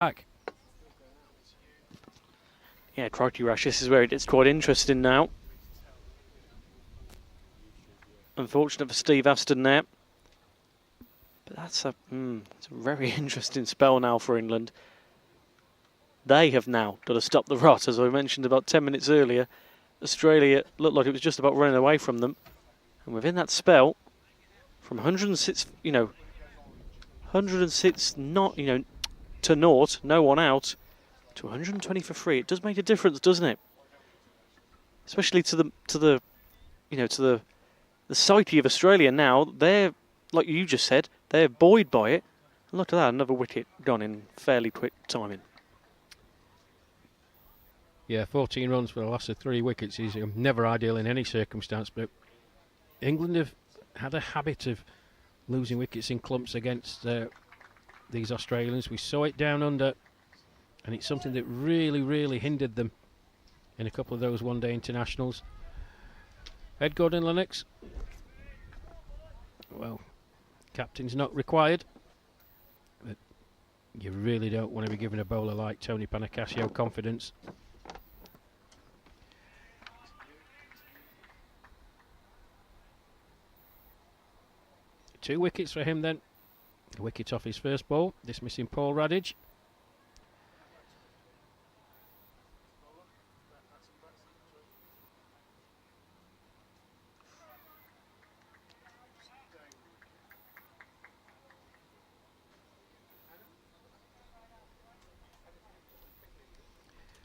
back. Yeah, crikey, Rash, this is where it gets quite interesting now. Unfortunate for Steve Aston there. But that's it's a very interesting spell now for England. They have now got to stop the rot, as I mentioned about 10 minutes earlier. Australia looked like it was just about running away from them. And within that spell, from 106, 106 not, to naught, no one out, to 120 for free. It does make a difference, doesn't it? Especially to the psyche of Australia now. They're, like you just said, they're buoyed by it. And look at that, another wicket gone in fairly quick timing. Yeah, 14 runs for the loss of 3 wickets is never ideal in any circumstance, but England have had a habit of losing wickets in clumps against these Australians. We saw it down under, and it's something that really, really hindered them in a couple of those one-day internationals. Ed Gordon-Lennox. Well, captain's not required, but you really don't want to be giving a bowler like Tony Panicasio confidence. Two wickets for him then. A wicket off his first ball, dismissing Paul Radage.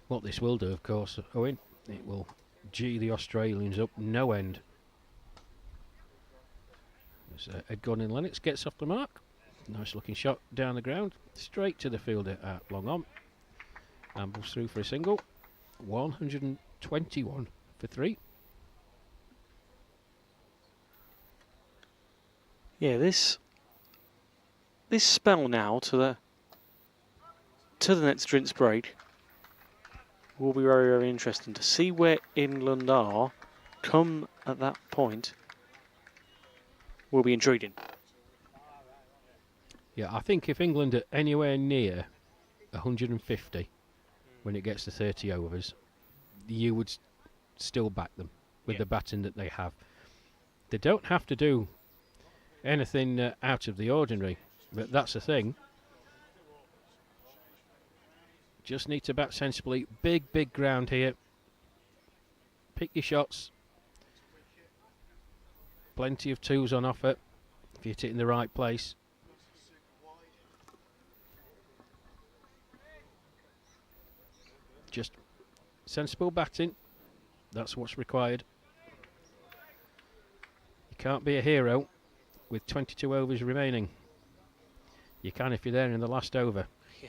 What this will do, of course, Owen, it will G the Australians up no end. As Ed Gordon-Lennox gets off the mark. Nice looking shot down the ground, straight to the fielder at long on. Ambles through for a single. 121 for 3. Yeah, this spell now to the next drinks break will be very, very interesting to see where England are come at that point. Will be intriguing. Yeah, I think if England are anywhere near 150 when it gets to 30 overs, you would still back them with the batting that they have. They don't have to do anything out of the ordinary, but that's the thing. Just need to bat sensibly. Big ground here. Pick your shots. Plenty of twos on offer if you hit it in the right place. Just sensible batting. That's what's required. You can't be a hero with 22 overs remaining. You can if you're there in the last over. Yeah.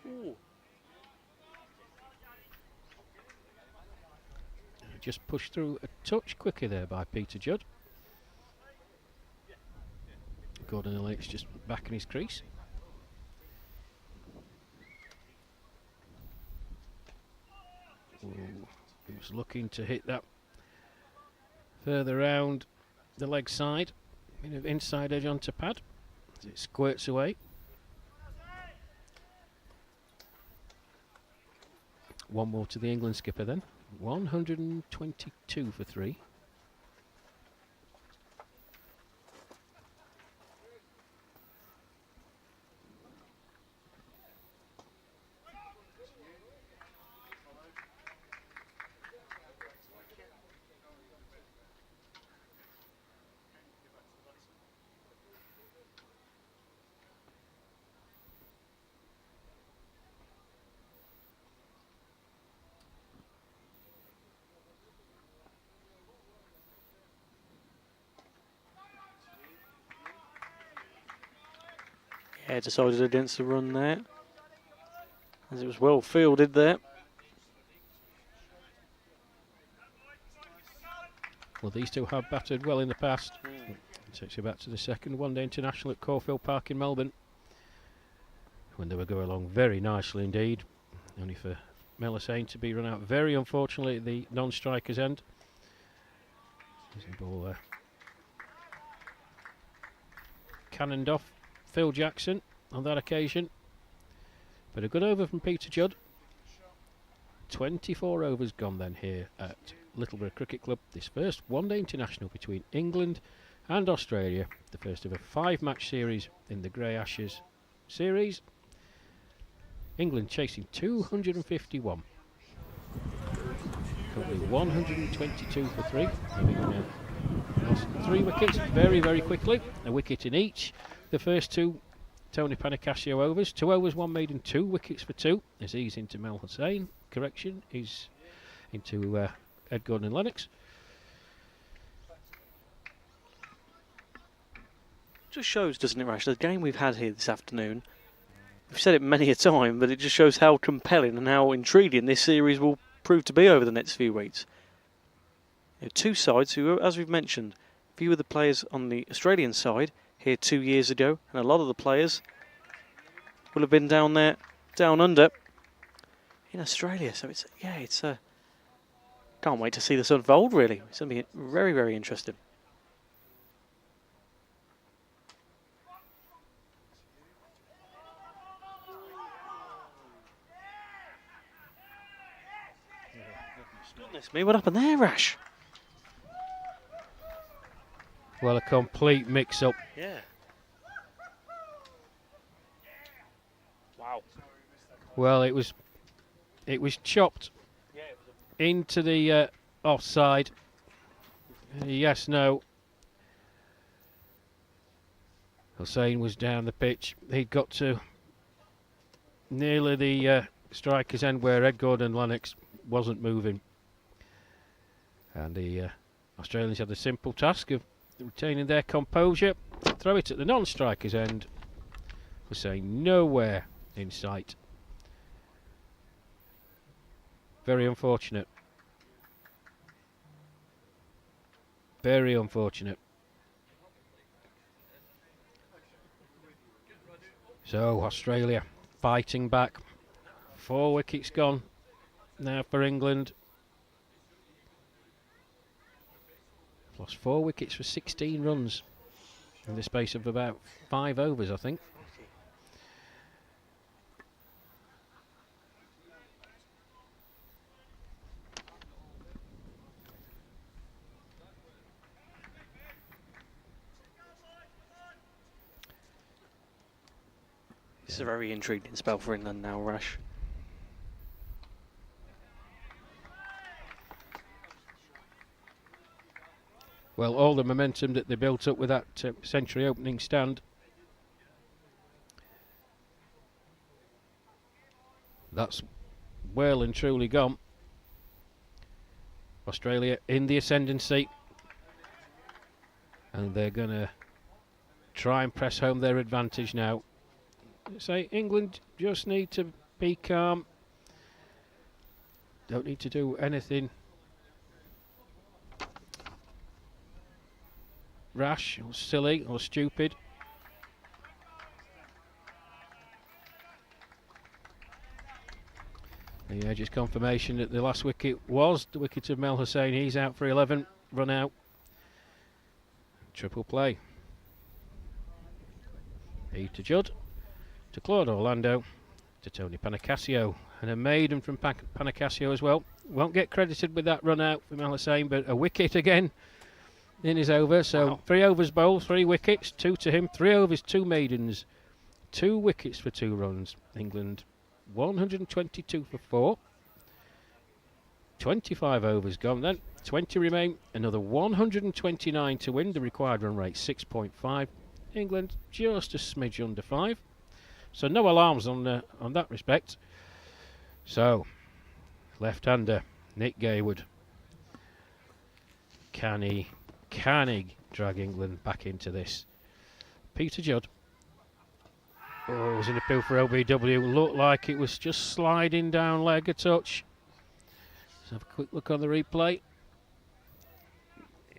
Ooh. Just pushed through a touch quicker there by Peter Judd. Gordon-Lennox just back in his crease. Ooh, he was looking to hit that further round the leg side. Bit of inside edge onto pad as it squirts away. One more to the England skipper then. 122 for 3. Yeah, decided against the run there, as it was well fielded there. Well, these two have battered well in the past. Takes you back to the second one-day international at Caulfield Park in Melbourne, when they were going along very nicely indeed, only for Mel Hussain to be run out very unfortunately at the non-striker's end. There's the ball there. Cannoned off Phil Jackson on that occasion, but a good over from Peter Judd. 24 overs gone then here at Littleborough Cricket Club. This first one-day international between England and Australia, the first of a 5-match series in the Grey Ashes series. England chasing 251. Currently 122 for 3. Having lost 3 wickets very, very quickly. A wicket in each. The first 2 Tony Panicasio overs. 2 overs, 1 maiden, 2 wickets for 2. As he's into Mel Hussain. Correction, he's into Ed Gordon and Lennox. Just shows, doesn't it, Rash, the game we've had here this afternoon, we've said it many a time, but it just shows how compelling and how intriguing this series will prove to be over the next few weeks. You know, 2 sides who, as we've mentioned, a few of the players on the Australian side here 2 years ago, and a lot of the players will have been down there, down under, in Australia. So it's can't wait to see this unfold, really. It's going to be very, very interesting. Goodness me, what happened there, Rash? Well, a complete mix-up. Yeah. Wow. Well, it was chopped into the offside. Yes, no. Hussain was down the pitch. He'd got to nearly the striker's end where Ed Gordon Lennox wasn't moving. And the Australians had the simple task of retaining their composure, throw it at the non-striker's end. Hussain nowhere in sight. Very unfortunate. Very unfortunate. So Australia fighting back. 4 wickets gone now for England. Lost 4 wickets for 16 runs in the space of about 5 overs, I think. It's a very intriguing spell for England now, Rash. Well, all the momentum that they built up with that century opening stand, that's well and truly gone. Australia in the ascendancy, and they're going to try and press home their advantage now. Say England just need to be calm, don't need to do anything rash or silly or stupid. Yeah, just confirmation that the last wicket was the wicket of Mel Hussain. He's out for 11, run out. Triple play. Peter Judd to Claude Orlando to Tony Panicasio, and a maiden from Panicasio as well. Won't get credited with that run out for Mel Hussain, but a wicket again in his over. So wow. 3 overs bowled, 3 wickets, 2 to him, 3 overs, 2 maidens, 2 wickets for 2 runs. England 122 for 4. 25 overs gone then, 20 remain, another 129 to win. The required run rate 6.5. England just a smidge under 5. So no alarms on that respect. So left-hander Nick Gaywood, can he drag England back into this? Peter Judd. Oh, it was an appeal for LBW. Looked like it was just sliding down leg a touch. Let's have a quick look on the replay.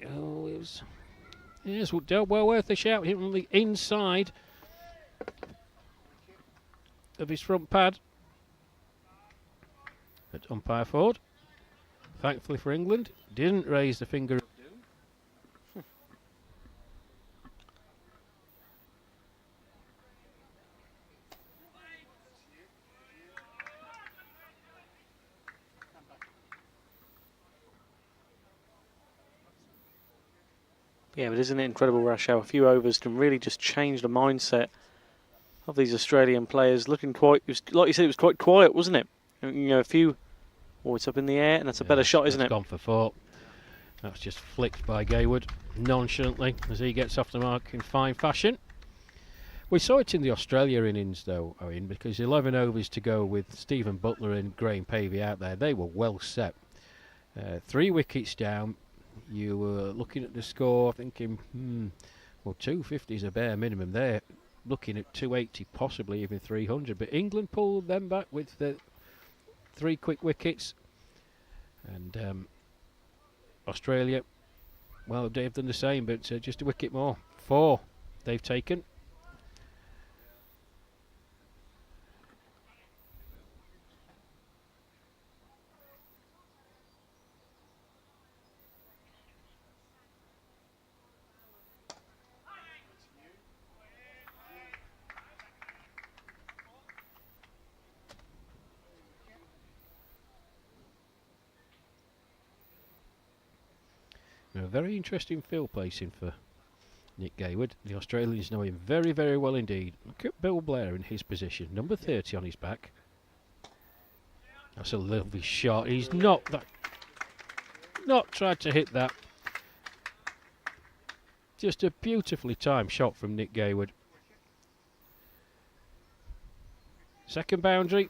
Oh, it was. Yes, well worth a shout. Hit on the inside of his front pad. But umpire Ford, thankfully for England, didn't raise the finger of doom. Yeah, but isn't it incredible, Rash, how a few overs can really just change the mindset of these Australian players? Looking quite, it was, like you said, it was quite quiet, wasn't it? You know, a few. Oh, it's up in the air, and that's a better shot, isn't it? Gone for 4. That's just flicked by Gaywood nonchalantly as he gets off the mark in fine fashion. We saw it in the Australia innings, though, Owen, because 11 overs to go with Stephen Butler and Graham Pavey out there. They were well set. 3 wickets down. You were looking at the score thinking, well, 250 is a bare minimum. They're looking at 280, possibly even 300. But England pulled them back with the 3 quick wickets. And Australia, well, they've done the same, but just a wicket more. 4 they've taken. A very interesting field placing for Nick Gaywood. The Australians know him very, very well indeed. Look at Bill Blair in his position, number 30 on his back. That's a lovely shot. He's not tried to hit that. Just a beautifully timed shot from Nick Gaywood. Second boundary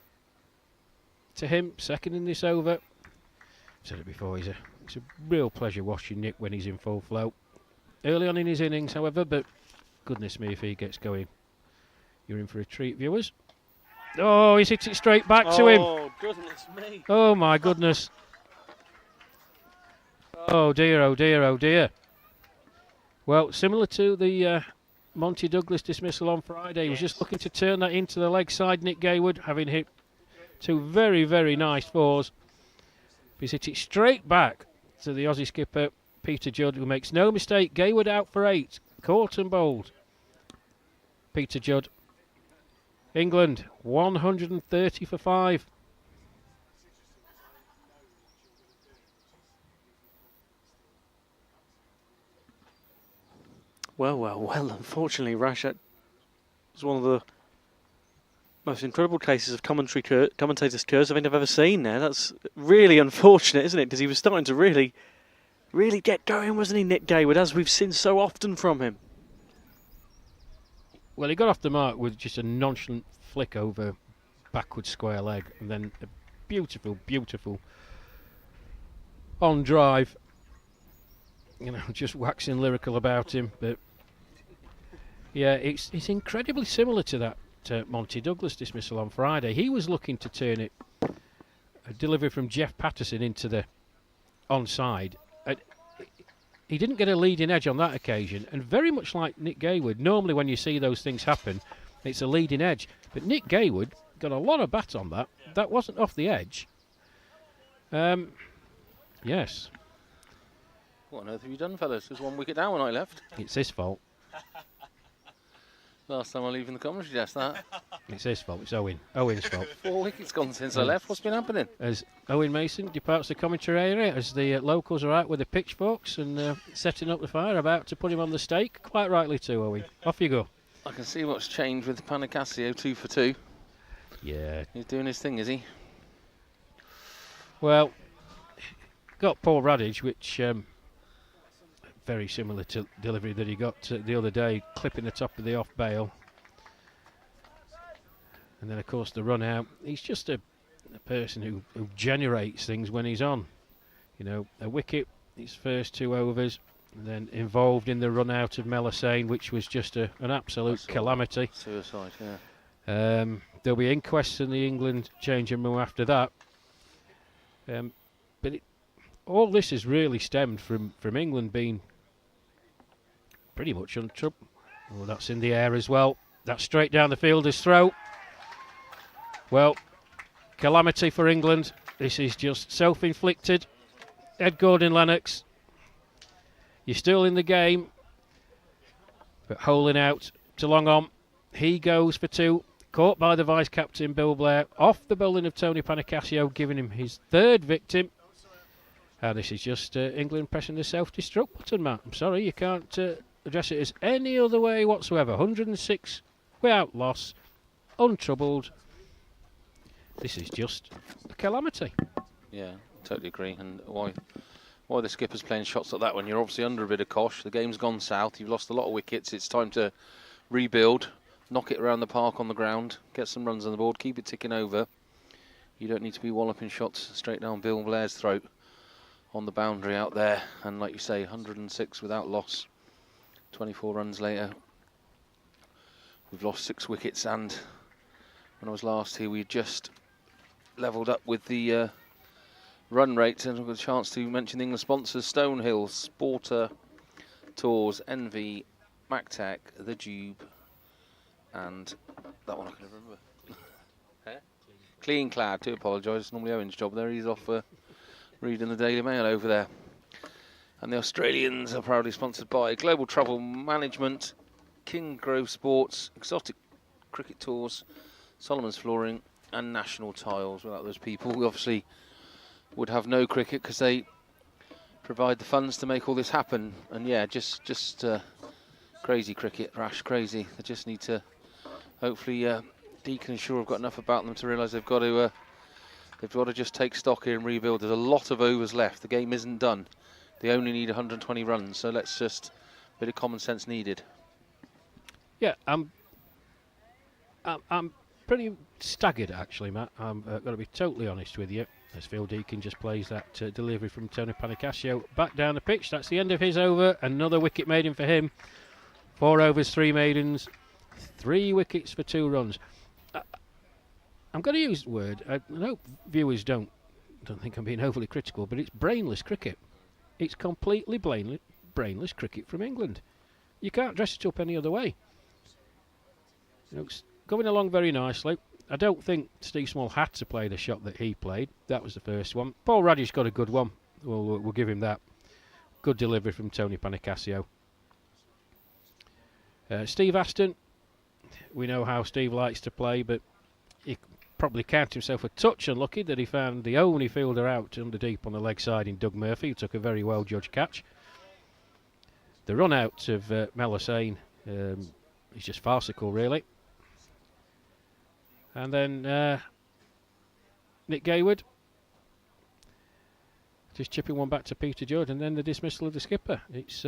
to him, second in this over. I've said it before, it's a real pleasure watching Nick when he's in full flow. Early on in his innings, however, but goodness me if he gets going. You're in for a treat, viewers. Oh, he's hit it straight back to him. Oh, goodness me. Oh, my goodness. Oh, dear, oh, dear, oh, dear. Well, similar to the Monty Douglas dismissal on Friday, he was just looking to turn that into the leg side, Nick Gaywood, having hit 2 very, very nice 4s. He's hit it straight back to the Aussie skipper, Peter Judd, who makes no mistake. Gaywood out for 8. Caught and bowled. Peter Judd. England, 130 for 5. Well, unfortunately, Rash, that was one of the most incredible cases of commentators' curse I think I've ever seen there. That's really unfortunate, isn't it? Because he was starting to really get going, wasn't he, Nick Gaywood, as we've seen so often from him. Well, he got off the mark with just a nonchalant flick over backward square leg, and then a beautiful, beautiful on drive. You know, just waxing lyrical about him, but yeah, it's incredibly similar to that Monty Douglas dismissal on Friday. He was looking to turn it, a delivery from Jeff Patterson into the onside. He didn't get a leading edge on that occasion, and very much like Nick Gaywood, normally when you see those things happen, it's a leading edge. But Nick Gaywood got a lot of bat on that. That wasn't off the edge. Yes. What on earth have you done, fellas? There's 1 wicket down when I left. It's his fault. Last time I leave in the commentary desk, that. It's his fault. It's Owen's fault. 4 wickets gone since I left. What's been happening? As Owen Mason departs the commentary area, as the locals are out with the pitchforks and setting up the fire, about to put him on the stake. Quite rightly too, Owen. Off you go. I can see what's changed with Panicasio, 2 for 2. Yeah. He's doing his thing, is he? Well, got Paul Radage, which very similar to delivery that he got the other day, clipping the top of the off bail. And then, of course, the run out. He's just a person who generates things when he's on. You know, a wicket, his first 2 overs, and then involved in the run out of Melisane, which was just an absolute calamity. Suicide, yeah. There'll be inquests in the England changing room after that. But all this has really stemmed from England being pretty much untroubled. Oh, that's in the air as well. That's straight down the fielder's throat. Well, calamity for England. This is just self-inflicted. Ed Gordon-Lennox, you're still in the game, but holing out to long on. He goes for 2, caught by the vice-captain Bill Blair, off the bowling of Tony Panicasio, giving him his 3rd victim. And this is just England pressing the self-destruct button, Matt. I'm sorry, you can't address it as any other way whatsoever. 106 without loss, untroubled. This is just a calamity. Yeah, totally agree. And why the skipper's playing shots like that when you're obviously under a bit of cosh? The game's gone south. You've lost a lot of wickets. It's time to rebuild, knock it around the park on the ground, get some runs on the board, keep it ticking over. You don't need to be walloping shots straight down Bill Blair's throat on the boundary out there. And like you say, 106 without loss. 24 runs later, we've lost 6 wickets. And when I was last here, we just levelled up with the run rate, and I've got a chance to mention the English sponsors: Stonehill, Sporter, Tours, Envy, MacTech, The Jube, and that one I can remember. Clean Clad, do apologise, normally Owen's job there, he's off reading the Daily Mail over there. And the Australians are proudly sponsored by Global Travel Management, King Grove Sports, Exotic Cricket Tours, Solomon's Flooring, and National Tiles. Without those people, we obviously would have no cricket, because they provide the funds to make all this happen. And yeah, just crazy cricket, Rash, crazy. They just need to, hopefully, Deacon and Shaw have got enough about them to realise they've got to just take stock here and rebuild. There's a lot of overs left. The game isn't done. They only need 120 runs, so let's just, a bit of common sense needed. Yeah, I'm pretty staggered, actually, Matt. I'm going to be totally honest with you. As Phil Deacon just plays that delivery from Tony Panicasio back down the pitch. That's the end of his over. Another wicket maiden for him. 4 overs, 3 maidens, 3 wickets for 2 runs. I'm going to use the word. I hope viewers don't think I'm being overly critical, but it's brainless cricket. It's completely brainless cricket from England. You can't dress it up any other way. You know, it's going along very nicely. I don't think Steve Small had to play the shot that he played. That was the first one. Paul Radish got a good one. We'll give him that. Good delivery from Tony Panicasio. Steve Aston, we know how Steve likes to play, but he probably counted himself a touch unlucky that he found the only fielder out under deep on the leg side in Doug Murphy, who took a very well judged catch. The run out of Mel Hussain is just farcical, really. And then Nick Gaywood just chipping one back to Peter Judd, and then the dismissal of the skipper. It's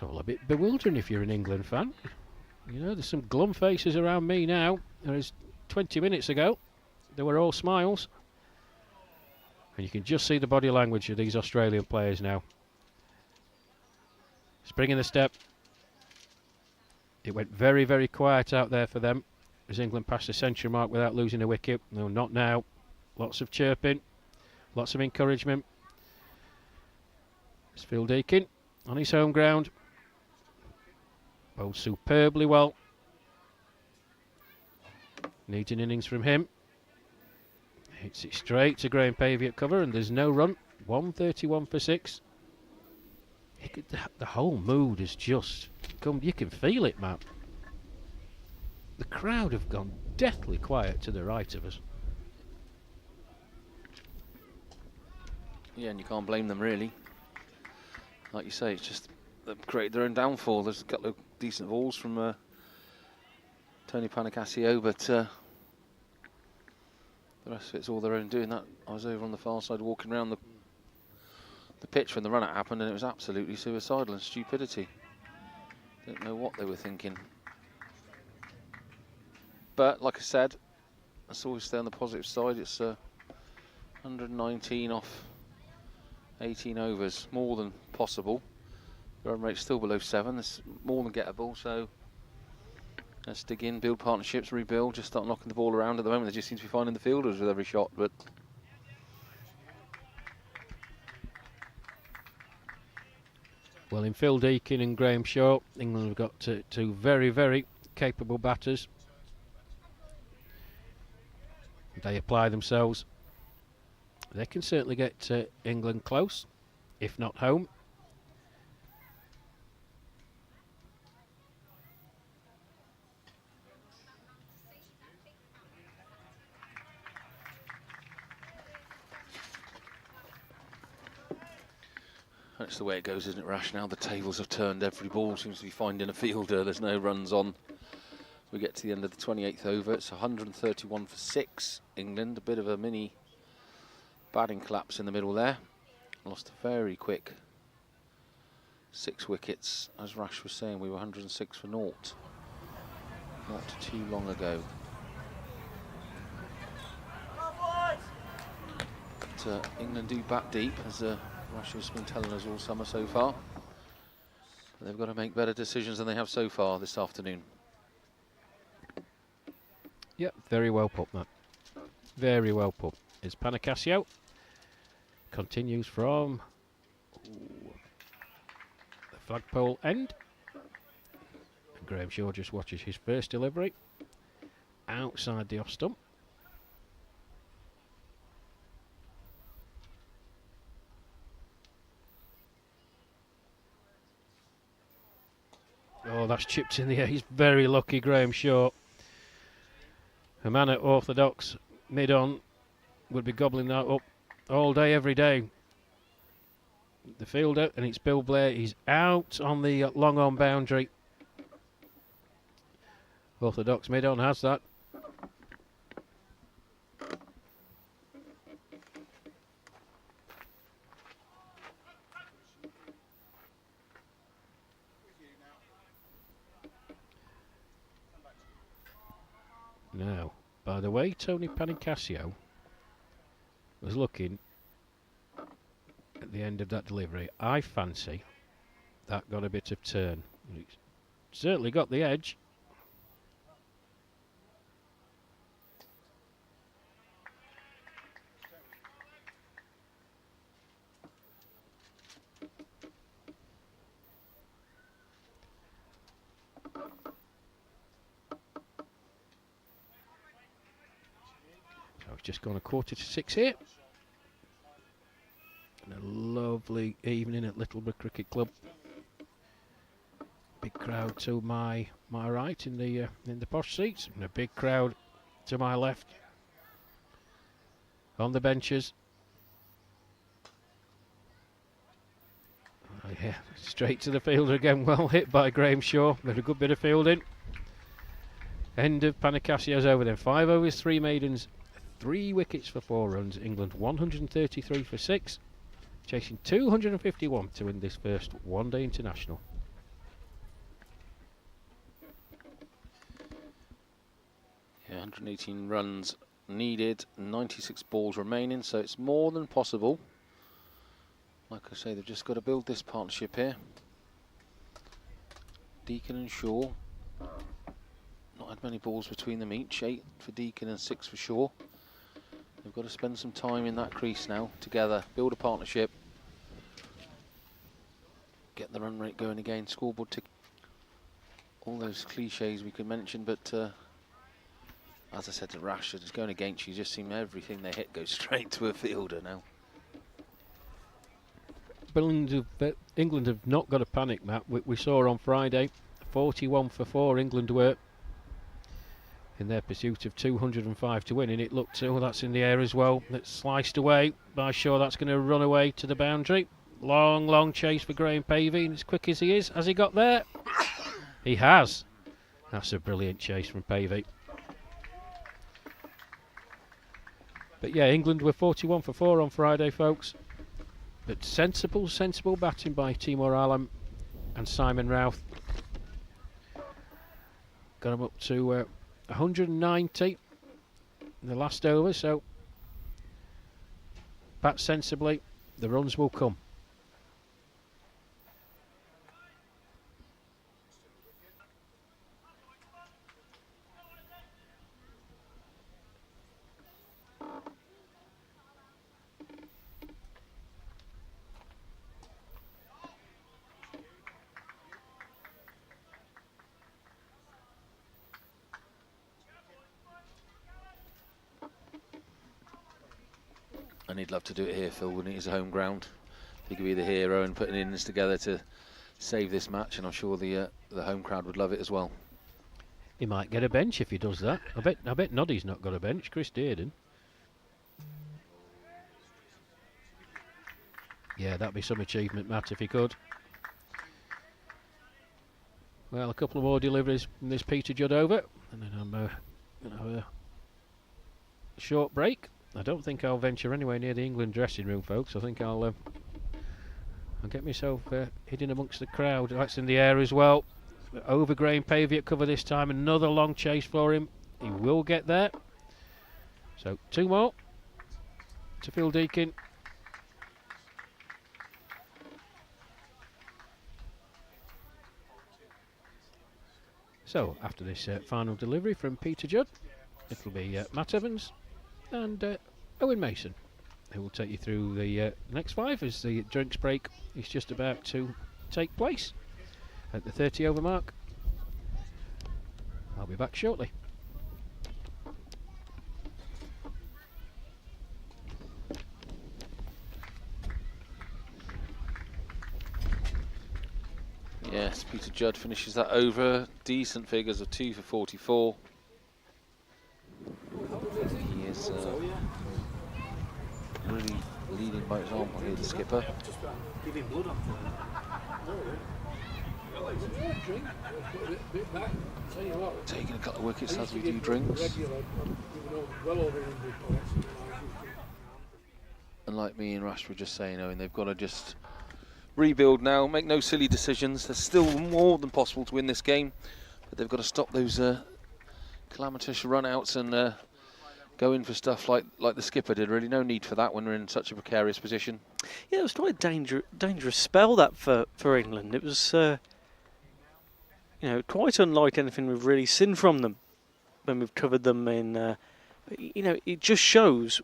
all a bit bewildering if you're an England fan. You know, there's some glum faces around me now. Whereas 20 minutes ago, they were all smiles. And you can just see the body language of these Australian players now. Spring in the step. It went very, very quiet out there for them as England passed the century mark without losing a wicket. No, not now. Lots of chirping, lots of encouragement. It's Phil Deacon on his home ground. Bowled superbly well. Needs an innings from him. Hits it straight to Graham Pavey at cover, and there's no run. 131 for 6. The whole mood has just come. You can feel it, Matt. The crowd have gone deathly quiet to the right of us. Yeah, and you can't blame them, really. Like you say, it's just they've created their own downfall. There's a couple of decent balls from Tony Panicasio, but the rest of it's all their own doing. That I was over on the far side walking around the pitch when the run-out happened, and it was absolutely suicidal and stupidity. Didn't know what they were thinking. But like I said, let's always stay on the positive side. It's 119 off 18 overs, more than possible. The run rate's still below 7. It's more than gettable. So let's dig in, build partnerships, rebuild. Just start knocking the ball around. At the moment, they just seem to be finding the fielders with every shot. But Well, in Phil Deacon and Graham Shaw, England have got two very, very capable batters. They apply themselves. They can certainly get England close, if not home. That's the way it goes, isn't it, Rash? Now the tables have turned. Every ball seems to be finding a fielder. There's no runs on. We get to the end of the 28th over. It's 131 for 6. England, a bit of a mini batting collapse in the middle there. Lost a very quick 6 wickets. As Rash was saying, we were 106 for naught not too long ago. But England do bat deep, as Russia's been telling us all summer so far. They've got to make better decisions than they have so far this afternoon. Yep, very well put, Matt. Very well put. It's Panicasio. Continues from the flagpole end. And Graham Shaw just watches his first delivery outside the off stump. Oh, that's chipped in the air. He's very lucky, Graham Shaw. A man at orthodox mid-on would be gobbling that up all day, every day. The fielder, and it's Bill Blair. He's out on the long-on boundary. Orthodox mid-on has that. Now, by the way, Tony Panicasio was looking at the end of that delivery. I fancy that got a bit of turn. It's certainly got the edge. Just gone 6:15 here. And a lovely evening at Littleborough Cricket Club. Big crowd to my right in the posh seats, and a big crowd to my left on the benches. Oh, yeah, straight to the fielder again. Well hit by Graham Shaw. Got a good bit of fielding. End of Panicasio's over then. 5 overs, 3 maidens. 3 wickets for 4 runs. England 133 for 6, chasing 251 to win this first one-day international. Yeah, 118 runs needed, 96 balls remaining, so it's more than possible. Like I say, they've just got to build this partnership here. Deacon and Shaw, not had many balls between them each. 8 for Deacon and 6 for Shaw. They've got to spend some time in that crease now together, build a partnership, get the run rate going again, scoreboard tick. All those cliches we could mention, but as I said to Rash, it's going against you. Just seem everything they hit goes straight to a fielder now. But England have not got a panic, Matt. We saw on Friday, 41 for 4 England were in their pursuit of 205 to win, and it looked, oh, that's in the air as well. That's sliced away by Shaw. That's going to run away to the boundary. Long, long chase for Graham Pavey, and as quick as he is, has he got there? He has. That's a brilliant chase from Pavey. But yeah, England were 41 for 4 on Friday, folks. But sensible batting by Timur Alam and Simon Routh. Got him up to 190 in the last over, so bat sensibly, the runs will come. And he'd love to do it here, Phil, wouldn't he? It's a home ground. He could be the hero and putting innings together to save this match, and I'm sure the home crowd would love it as well. He might get a bench if he does that. I bet Noddy's not got a bench. Chris Dearden. Yeah, that'd be some achievement, Matt, if he could. Well, a couple of more deliveries from this Peter Judd over, and then I'm going to have a short break. I don't think I'll venture anywhere near the England dressing room, folks. I think I'll get myself hidden amongst the crowd. That's in the air as well. Overgrain pavey at cover this time. Another long chase for him. He will get there. So 2 more to Phil Deacon. So after this final delivery from Peter Judd, it'll be Matt Evans and Owen Mason who will take you through the next 5 as the drinks break is just about to take place at the 30 over mark. I'll be back shortly. Yes, Peter Judd finishes that over. Decent figures of 2 for 44. He is really leading by example here, the skipper. Taking a couple of wickets as we do drinks. And like me and Rash were just saying, Owen, they've got to just rebuild now, make no silly decisions. There's still more than possible to win this game, but they've got to stop those calamitous run-outs and go in for stuff like the skipper did. Really no need for that when we're in such a precarious position. Yeah, it was quite a dangerous spell that for England. It was quite unlike anything we've really seen from them when we've covered them in. It just shows,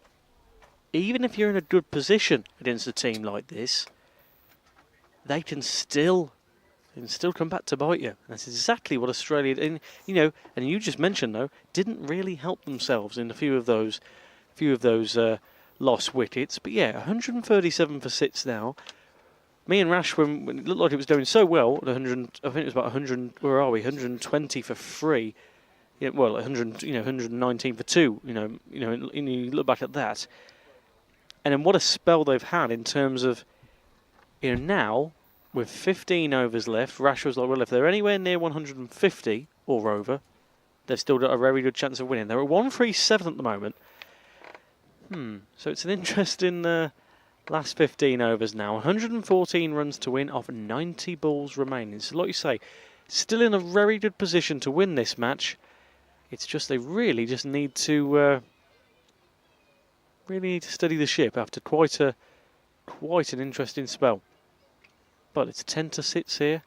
even if you're in a good position against a team like this, they can still come back to bite you. And that's exactly what Australia, and you just mentioned though, didn't really help themselves in a few of those lost wickets. But yeah, 137 for 6 now. Me and Rash, when it looked like it was going so well, at 100, I think it was about 100. Where are we? 120 for 3. Yeah, well, 100, 119 for 2. You look back at that, and then what a spell they've had in terms of, now with 15 overs left. Rash was like, well, if they're anywhere near 150 or over, they've still got a very good chance of winning. They're at 137 at the moment. So it's an interesting last 15 overs now. 114 runs to win off 90 balls remaining. So like you say, still in a very good position to win this match. It's just they really just need to steady the ship after quite an interesting spell. But it's 10 to 6 here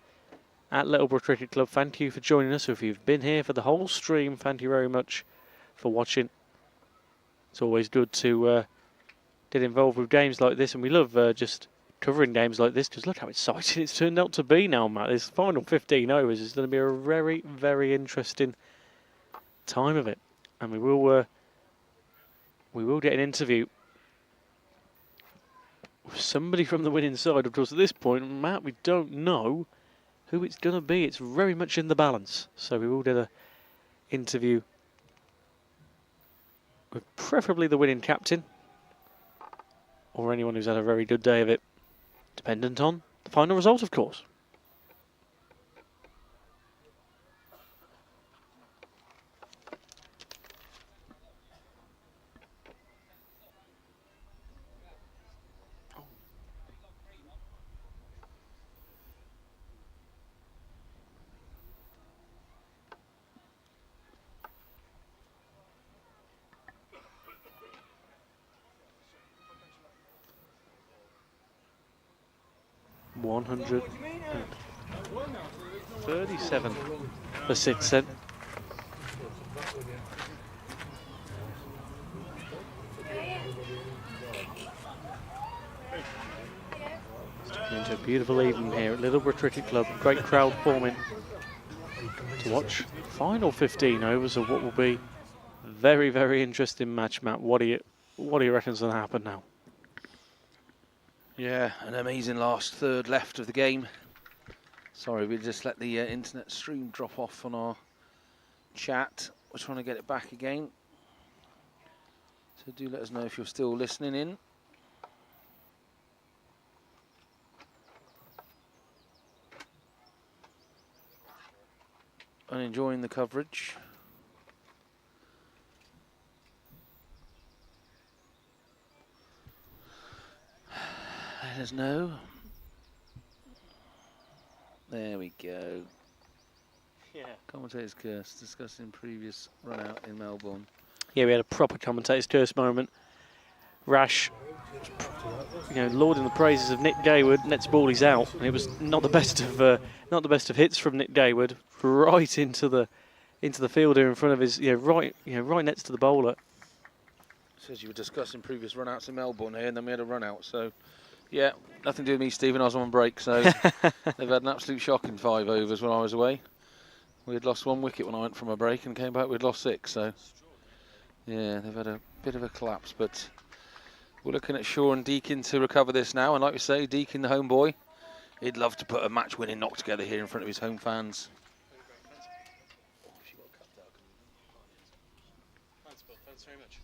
at Littleborough Cricket Club. Thank you for joining us. If you've been here for the whole stream, thank you very much for watching. It's always good to get involved with games like this, and we love just covering games like this because look how exciting it's turned out to be now, Matt. This final 15 overs is going to be a very, very interesting time of it, and we will get an interview with somebody from the winning side. Of course, at this point, Matt, we don't know who it's going to be. It's very much in the balance, so we will get an interview with preferably the winning captain or anyone who's had a very good day of it, dependent on the final result, of course. $137 for 6 then. Into a beautiful evening here at Littleborough Cricket Club. Great crowd forming to watch final 15 overs of what will be a very, very interesting match, Matt. What do you reckon's going to happen now? Yeah, an amazing last third left of the game. Sorry, we just let the internet stream drop off on our chat. We're trying to get it back again. So do let us know if you're still listening in. And enjoying the coverage. Let us know. There we go. Yeah. Commentator's curse discussing previous run out in Melbourne. Yeah, we had a proper commentator's curse moment. Rash, lauding the praises of Nick Gaywood. Net's ball, he's out, and it was not the best of hits from Nick Gaywood, right into the fielder in front of his right next to the bowler. Says you were discussing previous run outs in Melbourne here, and then we had a run out. So, yeah, nothing to do with me, Stephen. I was on break, so they've had an absolute shock in 5 overs when I was away. We had lost 1 wicket when I went from a break and came back. We'd lost 6. So, yeah, they've had a bit of a collapse, but we're looking at Shaw and Deacon to recover this now. And like we say, Deacon, the homeboy, he'd love to put a match-winning knock together here in front of his home fans. Thanks very much.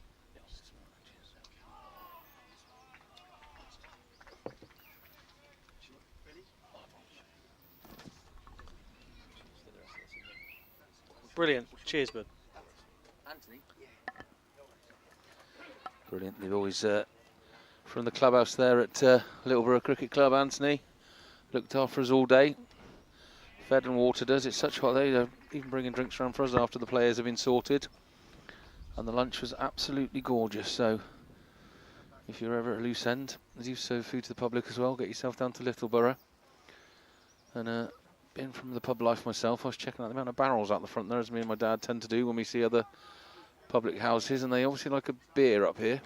Brilliant. Cheers, bud. Anthony. Brilliant. They've always, from the clubhouse there at Littleborough Cricket Club, Anthony looked after us all day. Fed and watered us. It's such hot day. They're even bringing drinks around for us after the players have been sorted. And the lunch was absolutely gorgeous. So if you're ever at a loose end, as you serve food to the public as well, get yourself down to Littleborough. And being from the pub life myself, I was checking out the amount of barrels out the front there, as me and my dad tend to do when we see other public houses, and they obviously like a beer up here.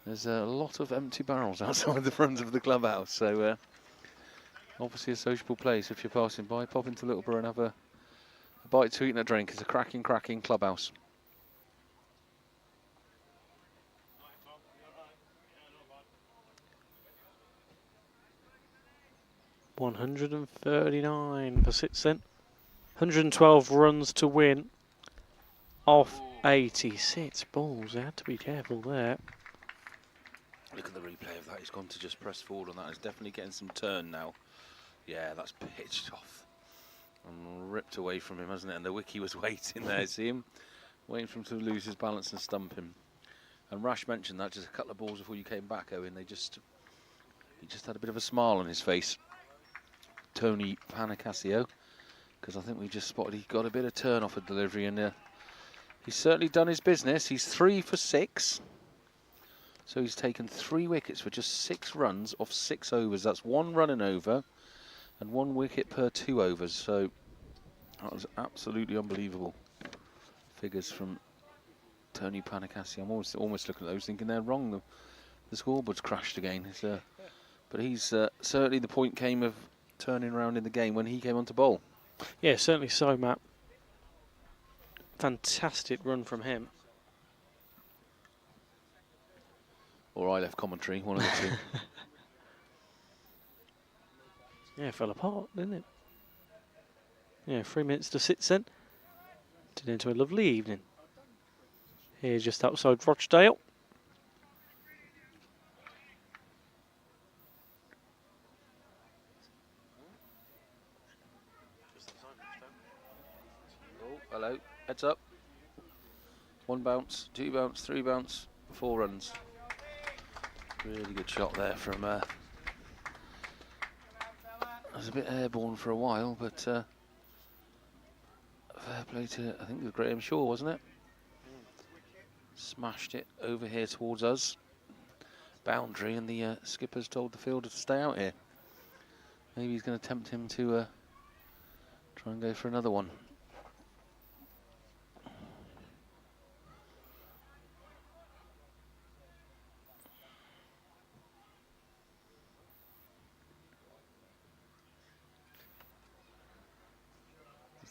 There's a lot of empty barrels outside the front of the clubhouse, so obviously a sociable place. If you're passing by, pop into Littleborough and have a bite to eat and a drink. It's a cracking clubhouse. $139 per 6 cent. 112 runs to win off 86 balls. They had to be careful there. Look at the replay of that. He's gone to just press forward on that. He's definitely getting some turn now. Yeah, that's pitched off and ripped away from him, hasn't it? And the wicket was waiting there. See him waiting for him to lose his balance and stump him. And Rash mentioned that just a couple of balls before you came back, Owen. He just had a bit of a smile on his face. Tony Panicasio, because I think we just spotted he got a bit of turn off a delivery, and he's certainly done his business. He's 3 for 6, so he's taken 3 wickets for just 6 runs off 6 overs. That's 1 run and over, and 1 wicket per 2 overs. So that was absolutely unbelievable figures from Tony Panicasio. I'm almost looking at those, thinking they're wrong. The scoreboard's crashed again. But he's certainly the point came of turning around in the game when he came on to bowl. Yeah, certainly so, Matt. Fantastic run from him. Or I left commentary, one of the two. Yeah, it fell apart, didn't it? Yeah, 3 minutes to 6 cent. Turned into a lovely evening. Here just outside Rochdale. Hello, heads up. 1 bounce, 2 bounce, 3 bounce, 4 runs. Really good shot there from. It was a bit airborne for a while, but fair play to, I think it was Graham Shaw, wasn't it? Smashed it over here towards us. Boundary, and the skipper's told the fielder to stay out here. Maybe he's going to tempt him to try and go for another one.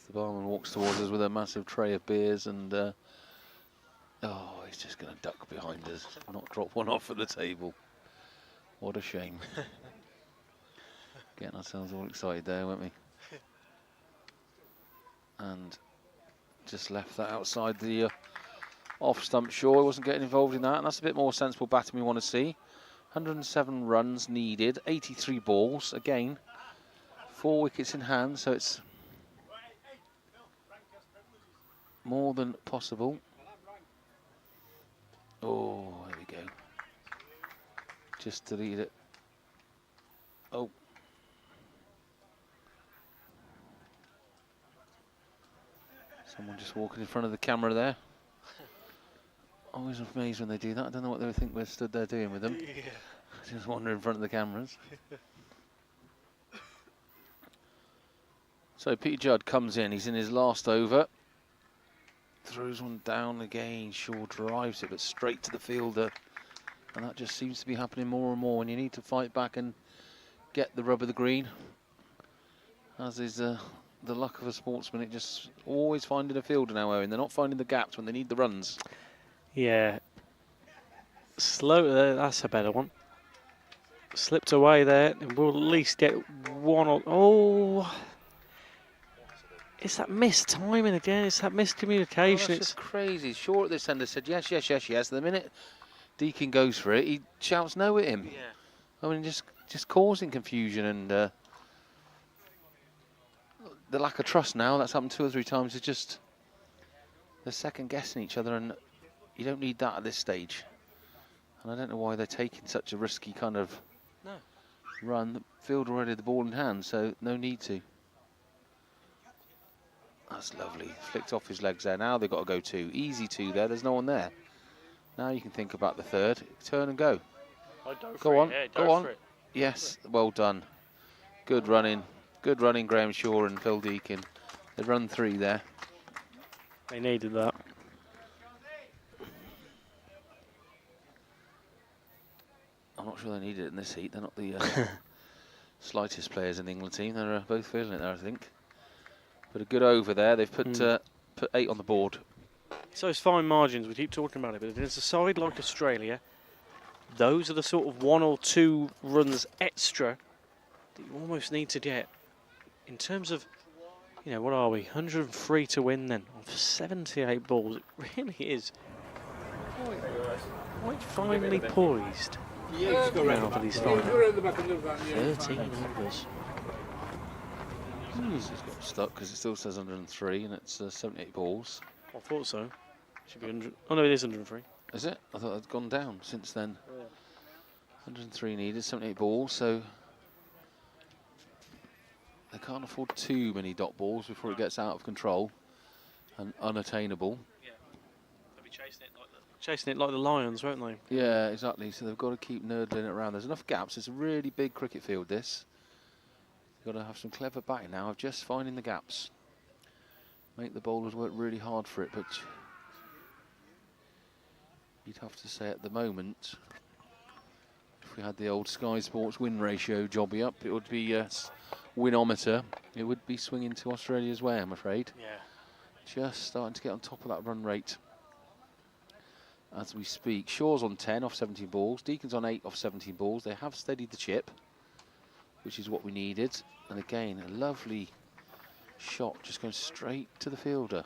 The barman walks towards us with a massive tray of beers, and oh, he's just going to duck behind us, not drop one off at the table. What a shame. Getting ourselves all excited there, weren't we? And just left that outside the off stump. Shaw wasn't getting involved in that, and that's a bit more sensible batting we want to see. 107 runs needed, 83 balls. Again, 4 wickets in hand, so it's more than possible. Oh, there we go. Just delete it. Oh. Someone just walking in front of the camera there. Always amazed when they do that. I don't know what they think we're stood there doing with them. Yeah. Just wandering in front of the cameras. So Peter Judd comes in. He's in his last over. Throws one down again. Shaw drives it, but straight to the fielder. And that just seems to be happening more and more when you need to fight back and get the rub of the green. As is the luck of a sportsman, it just always finding a fielder now, Owen. They're not finding the gaps when they need the runs. Yeah. Slow, that's a better one. Slipped away there, and we'll at least get one or... Oh! It's that missed timing again, it's that miscommunication. Oh, it's just crazy. Shaw at this end has said yes, yes, yes, yes. The minute Deacon goes for it, he shouts no at him. Yeah. I mean, just causing confusion and the lack of trust now. That's happened 2 or 3 times. It's just they're second guessing each other, and you don't need that at this stage. And I don't know why they're taking such a risky kind of run. The field already had the ball in hand, so no need to. That's lovely. Flicked off his legs there. Now they've got to go 2. Easy 2 there. There's no one there. Now you can think about the third. Turn and go. Go on. Go on. Yes. Well done. Good running. Good running, Graham Shaw and Phil Deacon. They've run 3 there. They needed that. I'm not sure they need it in this heat. They're not the slightest players in the England team. They're both feeling it there, I think. But a good over there. They've put 8 on the board. So it's fine margins. We keep talking about it, but if it's a side like Australia, those are the sort of 1 or 2 runs extra that you almost need to get. In terms of, you know, what are we? 103 to win then of 78 balls. It really is quite finely poised. Now for these final 13 overs. It's got stuck because it still says 103 and it's 78 balls. I thought so. Should be 100. Oh no, it is 103. Is it? I thought it had gone down since then. Yeah. 103 needed, 78 balls, so they can't afford too many dot balls before it gets out of control and unattainable. Yeah, they'll be chasing it like the Lions, won't they? Yeah, exactly. So they've got to keep nerdling it around. There's enough gaps. It's a really big cricket field, this. You've got to have some clever batting now of just finding the gaps. Make the bowlers work really hard for it, but you'd have to say at the moment, if we had the old Sky Sports win ratio jobby up, it would be winometer. It would be swinging to Australia's way, I'm afraid. Yeah. Just starting to get on top of that run rate as we speak. Shaw's on 10 off 17 balls. Deacon's on 8 off 17 balls. They have steadied the chip, which is what we needed. And again, a lovely shot just going straight to the fielder.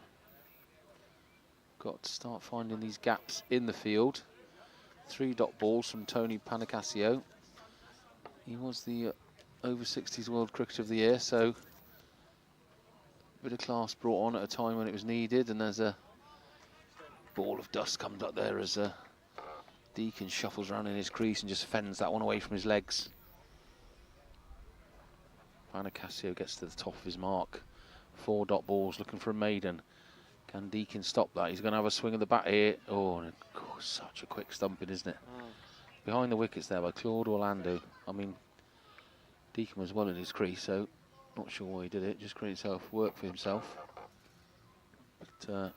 Got to start finding these gaps in the field. 3 dot balls from Tony Panicasio. He was the over 60s World Cricketer of the Year, so a bit of class brought on at a time when it was needed. And there's a ball of dust comes up there as Deacon shuffles around in his crease and just fends that one away from his legs. Panicasio gets to the top of his mark. 4 dot balls looking for a maiden. Can Deacon stop that? He's going to have a swing of the bat here. Oh, and such a quick stumping, isn't it? Behind the wickets there by Claude Orlando. I mean, Deacon was well in his crease, so not sure why he did it. Just create work for himself. But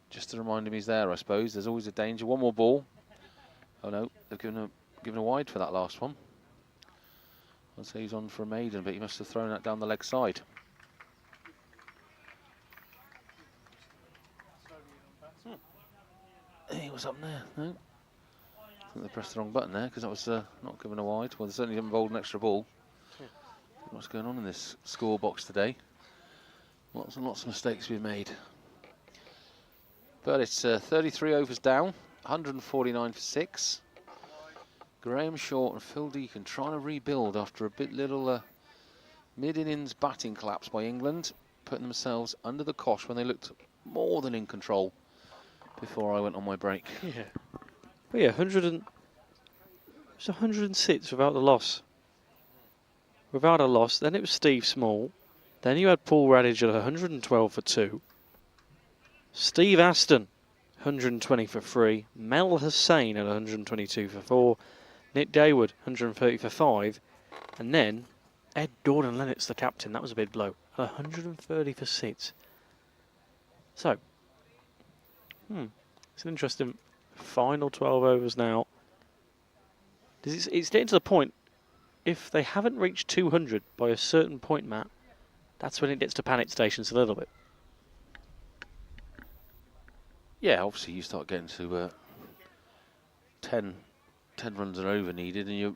just to remind him he's there, I suppose. There's always a danger. One more ball. Oh no, they've given a wide for that last one. I'd say he's on for a maiden, but he must have thrown that down the leg side. He was up there, no? think they pressed the wrong button there because that was not given a wide. Well, they certainly didn't bowl an extra ball. What's going on in this score box today? Lots and lots of mistakes being made. But it's 33 overs down, 149 for 6. Graham Shaw and Phil Deacon trying to rebuild after a little mid-innings batting collapse by England, putting themselves under the cosh when they looked more than in control before I went on my break. Yeah. But yeah, it was 106 without the loss. Without a loss, then it was Steve Small. Then you had Paul Radage at 112 for 2. Steve Aston, 120 for 3. Mel Hussain at 122 for 4. Nick Gaywood, 130 for 5. And then Ed Gordon Lennox, the captain, that was a big blow, at 130 for 6. So, it's an interesting final 12 overs now. It's getting to the point, if they haven't reached 200 by a certain point, Matt, that's when it gets to panic stations a little bit. Yeah, obviously you start getting to 10 runs and over needed, and you're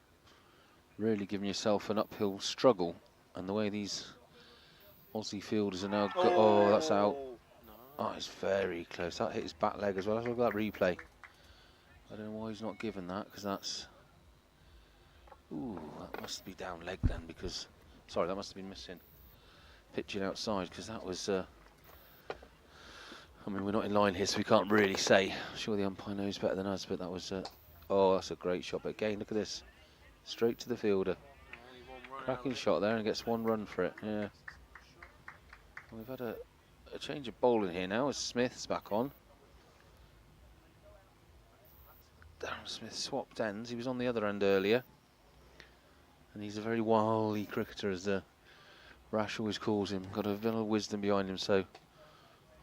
really giving yourself an uphill struggle. And the way these Aussie fielders are now... Oh, that's out. Oh, it's very close. That hit his back leg as well. Let's look at that replay. I don't know why he's not given that, because that's... Ooh, that must be down leg then, because... Sorry, that must have been missing. Pitching outside, because that was... I mean, we're not in line here, so we can't really say. I'm sure the umpire knows better than us, but that was... oh, that's a great shot. But again, look at this. Straight to the fielder. Cracking shot there, and gets 1 run for it. Yeah. We've had a change of bowling here now as Smith's back on. Darren Smith swapped ends. He was on the other end earlier. And he's a very wily cricketer, as Rash always calls him. Got a bit of wisdom behind him, so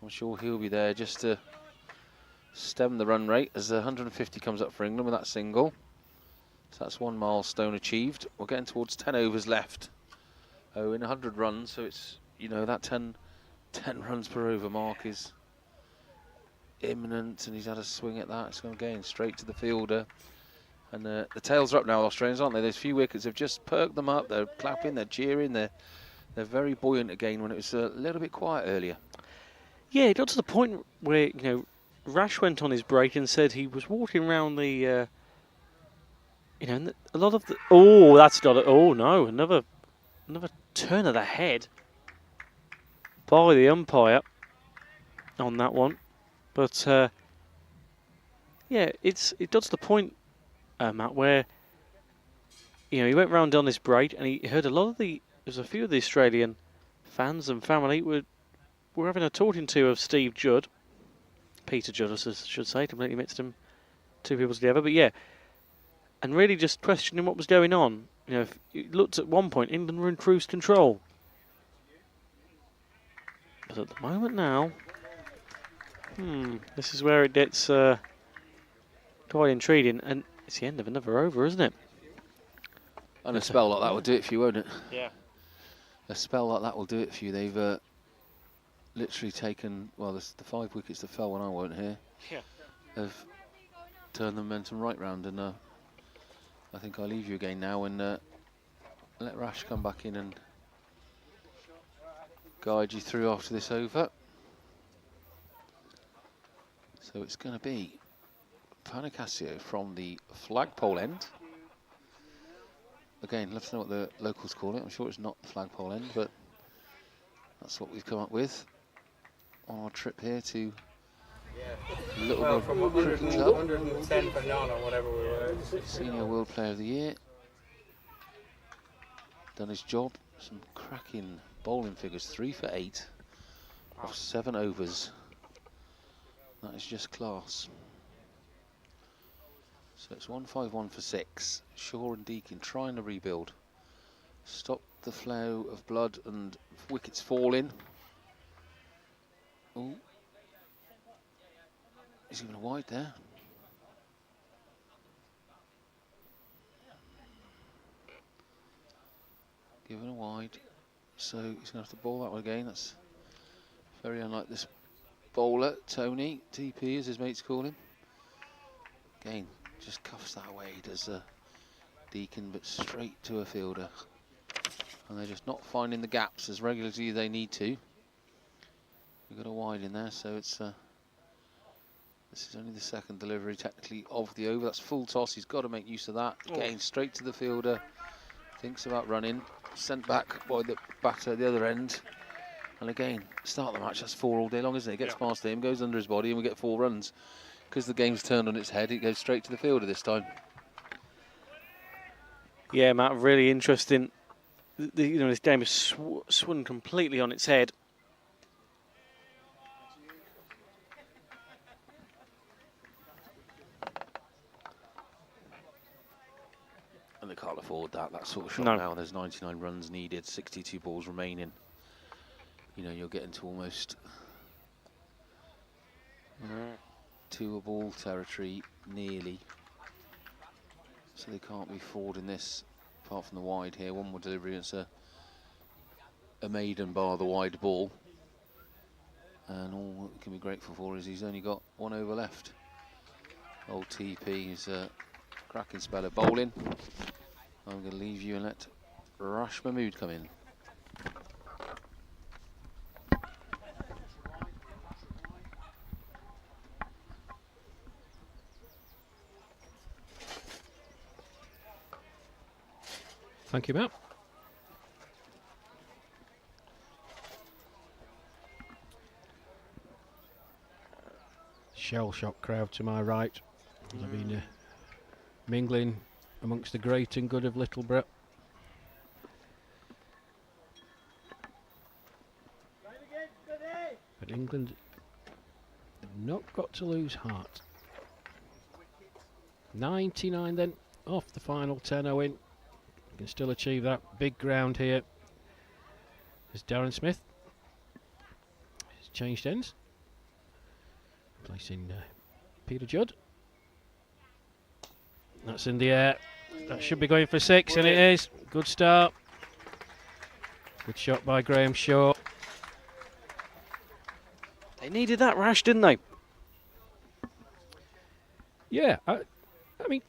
I'm sure he'll be there just to stem the run rate as 150 comes up for England with that single. So that's 1 milestone achieved. We're getting towards 10 overs left. Oh, in 100 runs, so it's, you know, that 10 runs per over mark is imminent, and he's had a swing at that. It's going again straight to the fielder. And the tails are up now, Australians, aren't they? Those few wickets have just perked them up. They're clapping, they're cheering, they're very buoyant again when it was a little bit quiet earlier. Yeah, it got to the point where, you know, Rash went on his break and said he was walking around the, you know, and a lot of the... Oh, that's got it. Oh, no, another turn of the head by the umpire on that one. But, yeah, it got to the point, Matt, where, you know, he went round on this break and he heard a lot of there's a few of the Australian fans and family were having a talking to of Steve Judd, Peter Judd, I should say, completely mixed them, two people together, but yeah, and really just questioning what was going on. You know, if you looked at one point, England were in cruise control. But at the moment now, this is where it gets quite intriguing, and it's the end of another over, isn't it? And a spell like that will do it for you, won't it? Yeah. A spell like that will do it for you. They've literally taken, well, the 5 wickets that fell when I weren't here, have turned the momentum right round, and I think I'll leave you again now and let Rash come back in and guide you through after this over. So it's going to be Panicasio from the flagpole end. Again, let's know what the locals call it. I'm sure it's not the flagpole end, but that's what we've come up with on our trip here to Littleborough Cricket Club. 110 for none or whatever we were. Senior World Player of the Year. Done his job. Some cracking bowling figures. 3 for 8 off 7 overs. That is just class. So it's 151 for 6. Shaw and Deacon trying to rebuild. Stop the flow of blood and wickets falling. Oh, he's given a wide there. Given a wide. So he's going to have to bowl that one again. That's very unlike this bowler, Tony. TP as his mates call him. Again, Just cuffs that away, does Deacon, but straight to a fielder. And they're just not finding the gaps as regularly as they need to. We've got a wide in there, so it's this is only the second delivery technically of the over. That's full toss, he's got to make use of that. Again, straight to the fielder, thinks about running, sent back by the batter at the other end. And again, start the match, that's 4 all day long, isn't it? It gets past him, goes under his body, and we get 4 runs. Because the game's turned on its head, it goes straight to the fielder this time. Yeah, Matt, really interesting. You know, this game has swung completely on its head. And they can't afford that sort of shot No. now. There's 99 runs needed, 62 balls remaining. You know, you're getting to almost 2-a-ball territory, nearly. So they can't be forwarding this, apart from the wide here. One more delivery, it's a maiden bar the wide ball. And all we can be grateful for is he's only got 1 over left. Old TP is a cracking speller bowling. I'm going to leave you and let Rash Mahmood come in. Thank you, Matt. Shell-shocked crowd to my right. I've been mingling amongst the great and good of Littleborough. But England have not got to lose heart. 99 then, off the final 10-0 in. Can still achieve that big ground here. As Darren Smith has changed ends, placing Peter Judd. That's in the air. That should be going for 6, and it is. Good start. Good shot by Graham Shaw. They needed that, Rash, didn't they? Yeah, I mean,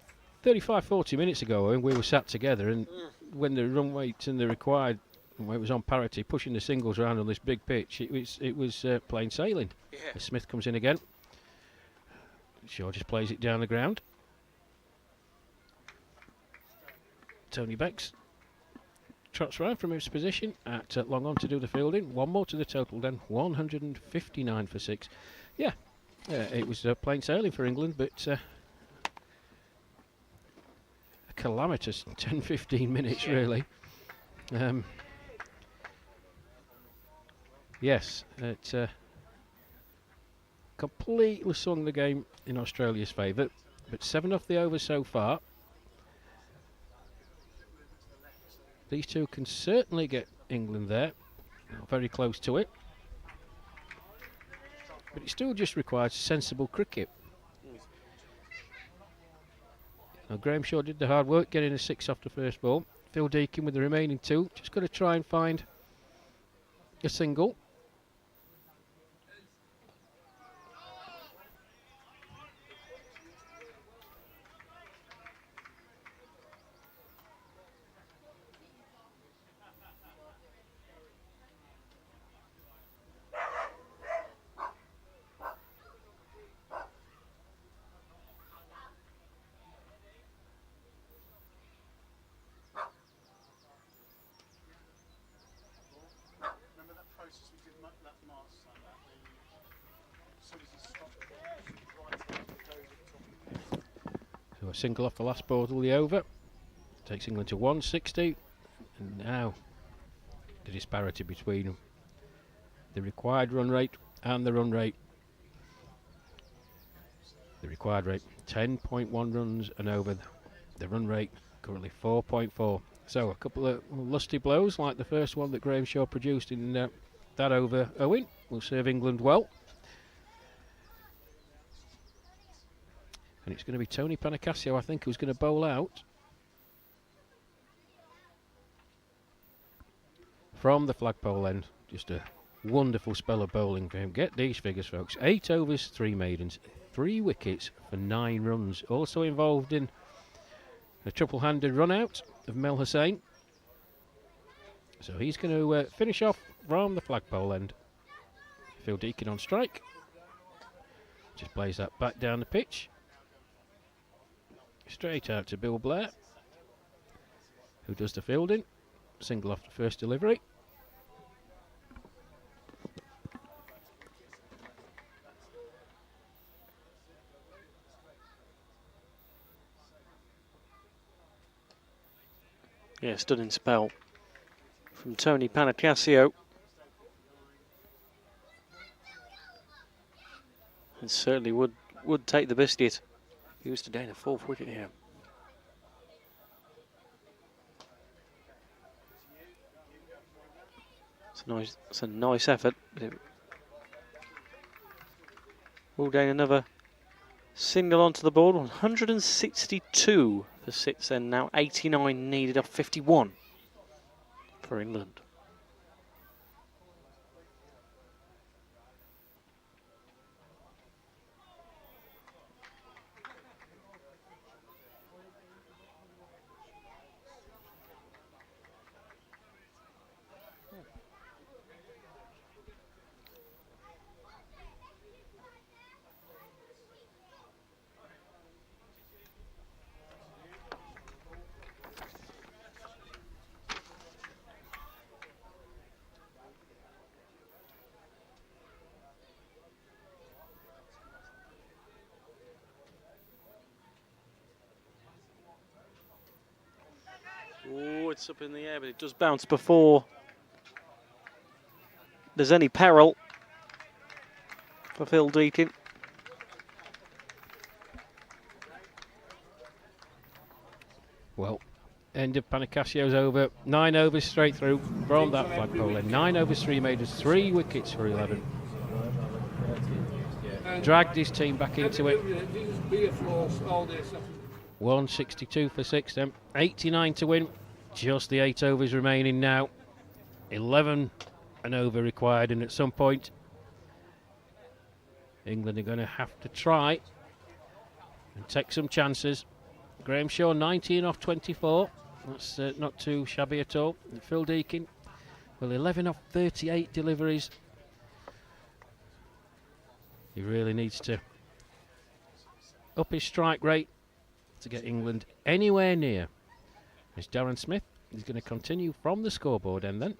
35, 40 minutes ago, when we were sat together, and when the run weight and the required, when it was on parity, pushing the singles around on this big pitch, it was plain sailing. Yeah. As Smith comes in again. Shaw just plays it down the ground. Tony Becks trots round from his position at long on to do the fielding. 1 more to the total then, 159 for 6. Yeah, it was plain sailing for England, but a calamitous 10-15 minutes really. Yes, it completely swung the game in Australia's favour, but 7 off the over so far. These two can certainly get England there, very close to it. But it still just requires sensible cricket. Now Graham Shaw did the hard work, getting a 6 off the first ball. Phil Deacon with the remaining 2, just got to try and find a single. So a single off the last ball of the over takes England to 160, and now the disparity between the required run rate and the run rate. The required rate 10.1 runs and over, the run rate currently 4.4. So a couple of lusty blows like the first one that Graham Shaw produced in that over Owen will serve England well. And it's going to be Tony Panicasio, I think, who's going to bowl out from the flagpole end. Just a wonderful spell of bowling for him. Get these figures, folks. 8 overs, 3 maidens, 3 wickets for 9 runs. Also involved in a triple-handed run-out of Mel Hussain. So he's going to finish off from the flagpole end. Phil Deacon on strike. Just plays that back down the pitch. Straight out to Bill Blair, who does the fielding. Single off the first delivery. Yeah, stunning spell from Tony Panicasio. And certainly would take the biscuit. He was to gain a 4th wicket here. It's a nice effort. But it will gain another single onto the board. 162 for 6 then now. 89 needed off 51 for England. Oh, it's up in the air, but it does bounce before there's any peril for Phil Deacon. Well, end of Panicasio's over. 9 overs straight through from that flagpole. And 9 overs 3 made us 3 wickets for 11. Dragged his team back into it. 162 for 6 then. 89 to win. Just the 8 overs remaining now. 11 an over required, and at some point England are going to have to try and take some chances. Graham Shaw 19 off 24. That's not too shabby at all. And Phil Deacon, well, 11 off 38 deliveries. He really needs to up his strike rate to get England anywhere near. It's Darren Smith. He's going to continue from the scoreboard end then.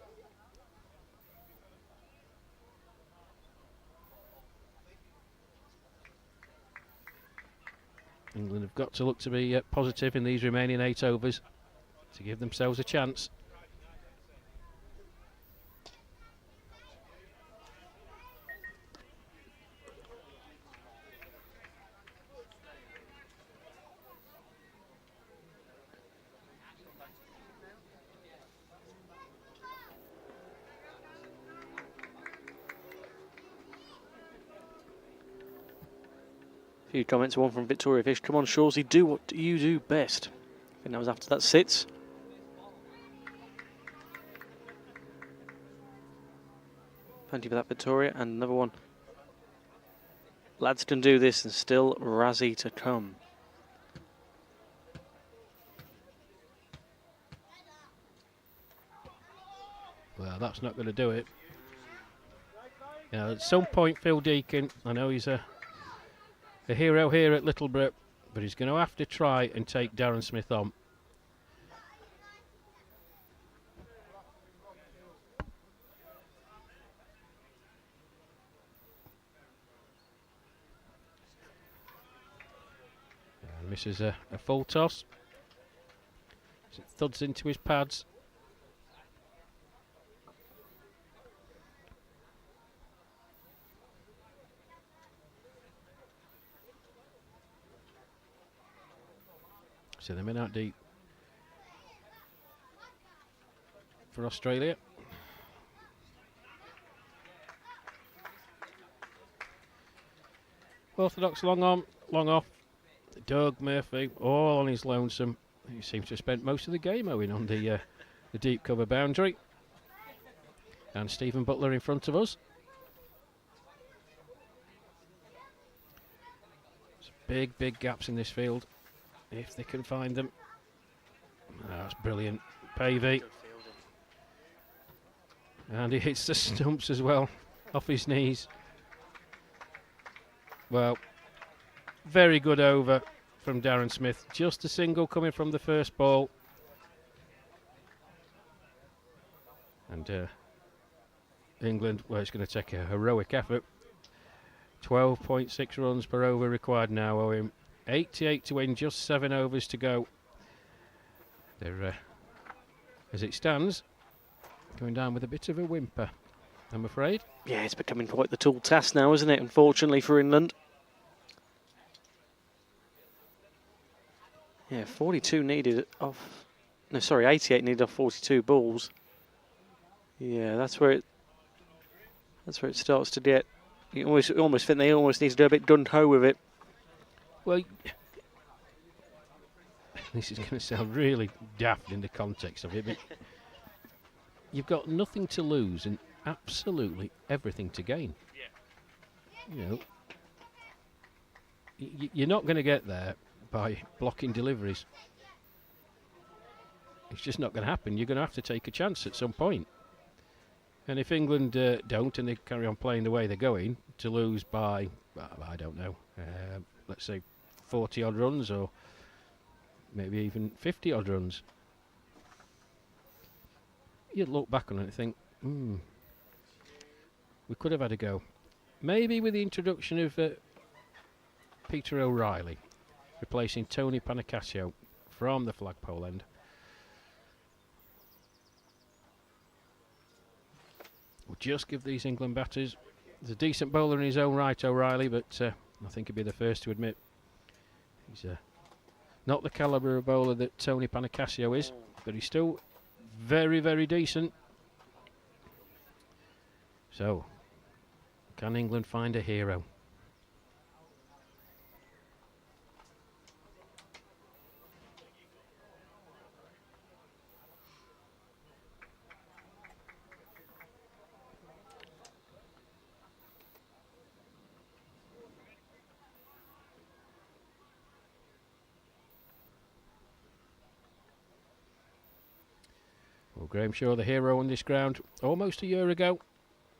England have got to look to be positive in these remaining 8 overs to give themselves a chance. Few comments, one from Victoria Fish. Come on, Shawsey, do what you do best. I think that was after that sits. Plenty for that, Victoria, and another one. Lads can do this, and still Razzie to come. Well, that's not going to do it. You know, at some point, Phil Deacon, I know he's a hero here at Littleborough, but he's going to have to try and take Darren Smith on. And misses a full toss. As it thuds into his pads. So they're men out deep for Australia. Orthodox long on, long off. Doug Murphy all on his lonesome. He seems to have spent most of the game owing on the deep cover boundary. And Stephen Butler in front of us. Big, big gaps in this field, if they can find them. That's brilliant. Pavey. And he hits the stumps as well, off his knees. Well, very good over from Darren Smith. Just a single coming from the first ball. And England, well, it's going to take a heroic effort. 12.6 runs per over required now, owing 88 to win, just 7 overs to go. They're, as it stands, going down with a bit of a whimper, I'm afraid. Yeah, it's becoming quite the tall task now, isn't it, unfortunately for England. Yeah, 42 needed off... No, sorry, 88 needed off 42 balls. Yeah, that's where it starts to get... You almost think they almost need to do a bit gun-ho with it. Well, this is going to sound really daft in the context of it, but you've got nothing to lose and absolutely everything to gain. You know, you're not going to get there by blocking deliveries. It's just not going to happen. You're going to have to take a chance at some point. And if England don't, and they carry on playing the way they're going, to lose by, well, I don't know, let's say 40 odd runs, or maybe even 50 odd runs, you'd look back on it and think, we could have had a go. Maybe with the introduction of Peter O'Reilly, replacing Tony Panicasio from the flagpole end. We'll just give these England batters. He's a decent bowler in his own right, O'Reilly, but I think he'd be the first to admit he's not the calibre of bowler that Tony Panicasio is, but he's still very, very decent. So, can England find a hero? Well, Graham Shaw, the hero on this ground, almost a year ago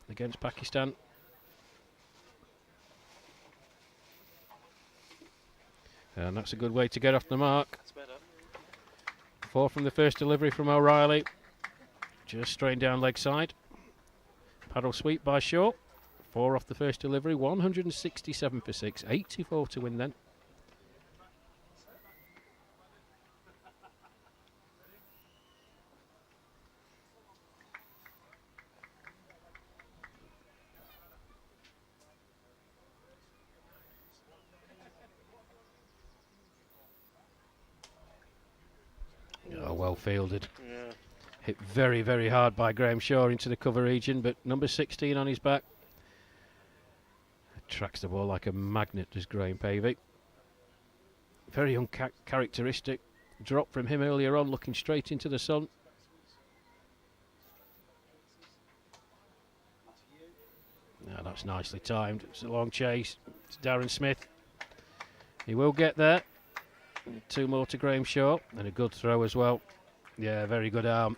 against Pakistan. And that's a good way to get off the mark. 4 from the first delivery from O'Reilly. Just straight down leg side. Paddle sweep by Shaw. 4 off the first delivery. 167 for 6. 84 to win then. Oh, well fielded. Yeah. Hit very, very hard by Graham Shaw into the cover region, but number 16 on his back. Tracks the ball like a magnet, does Graham Pavey. Very uncharacteristic drop from him earlier on, looking straight into the sun. Now that's nicely timed. It's a long chase. It's Darren Smith. He will get there. 2 more to Graham Shaw, and a good throw as well. Yeah, very good arm.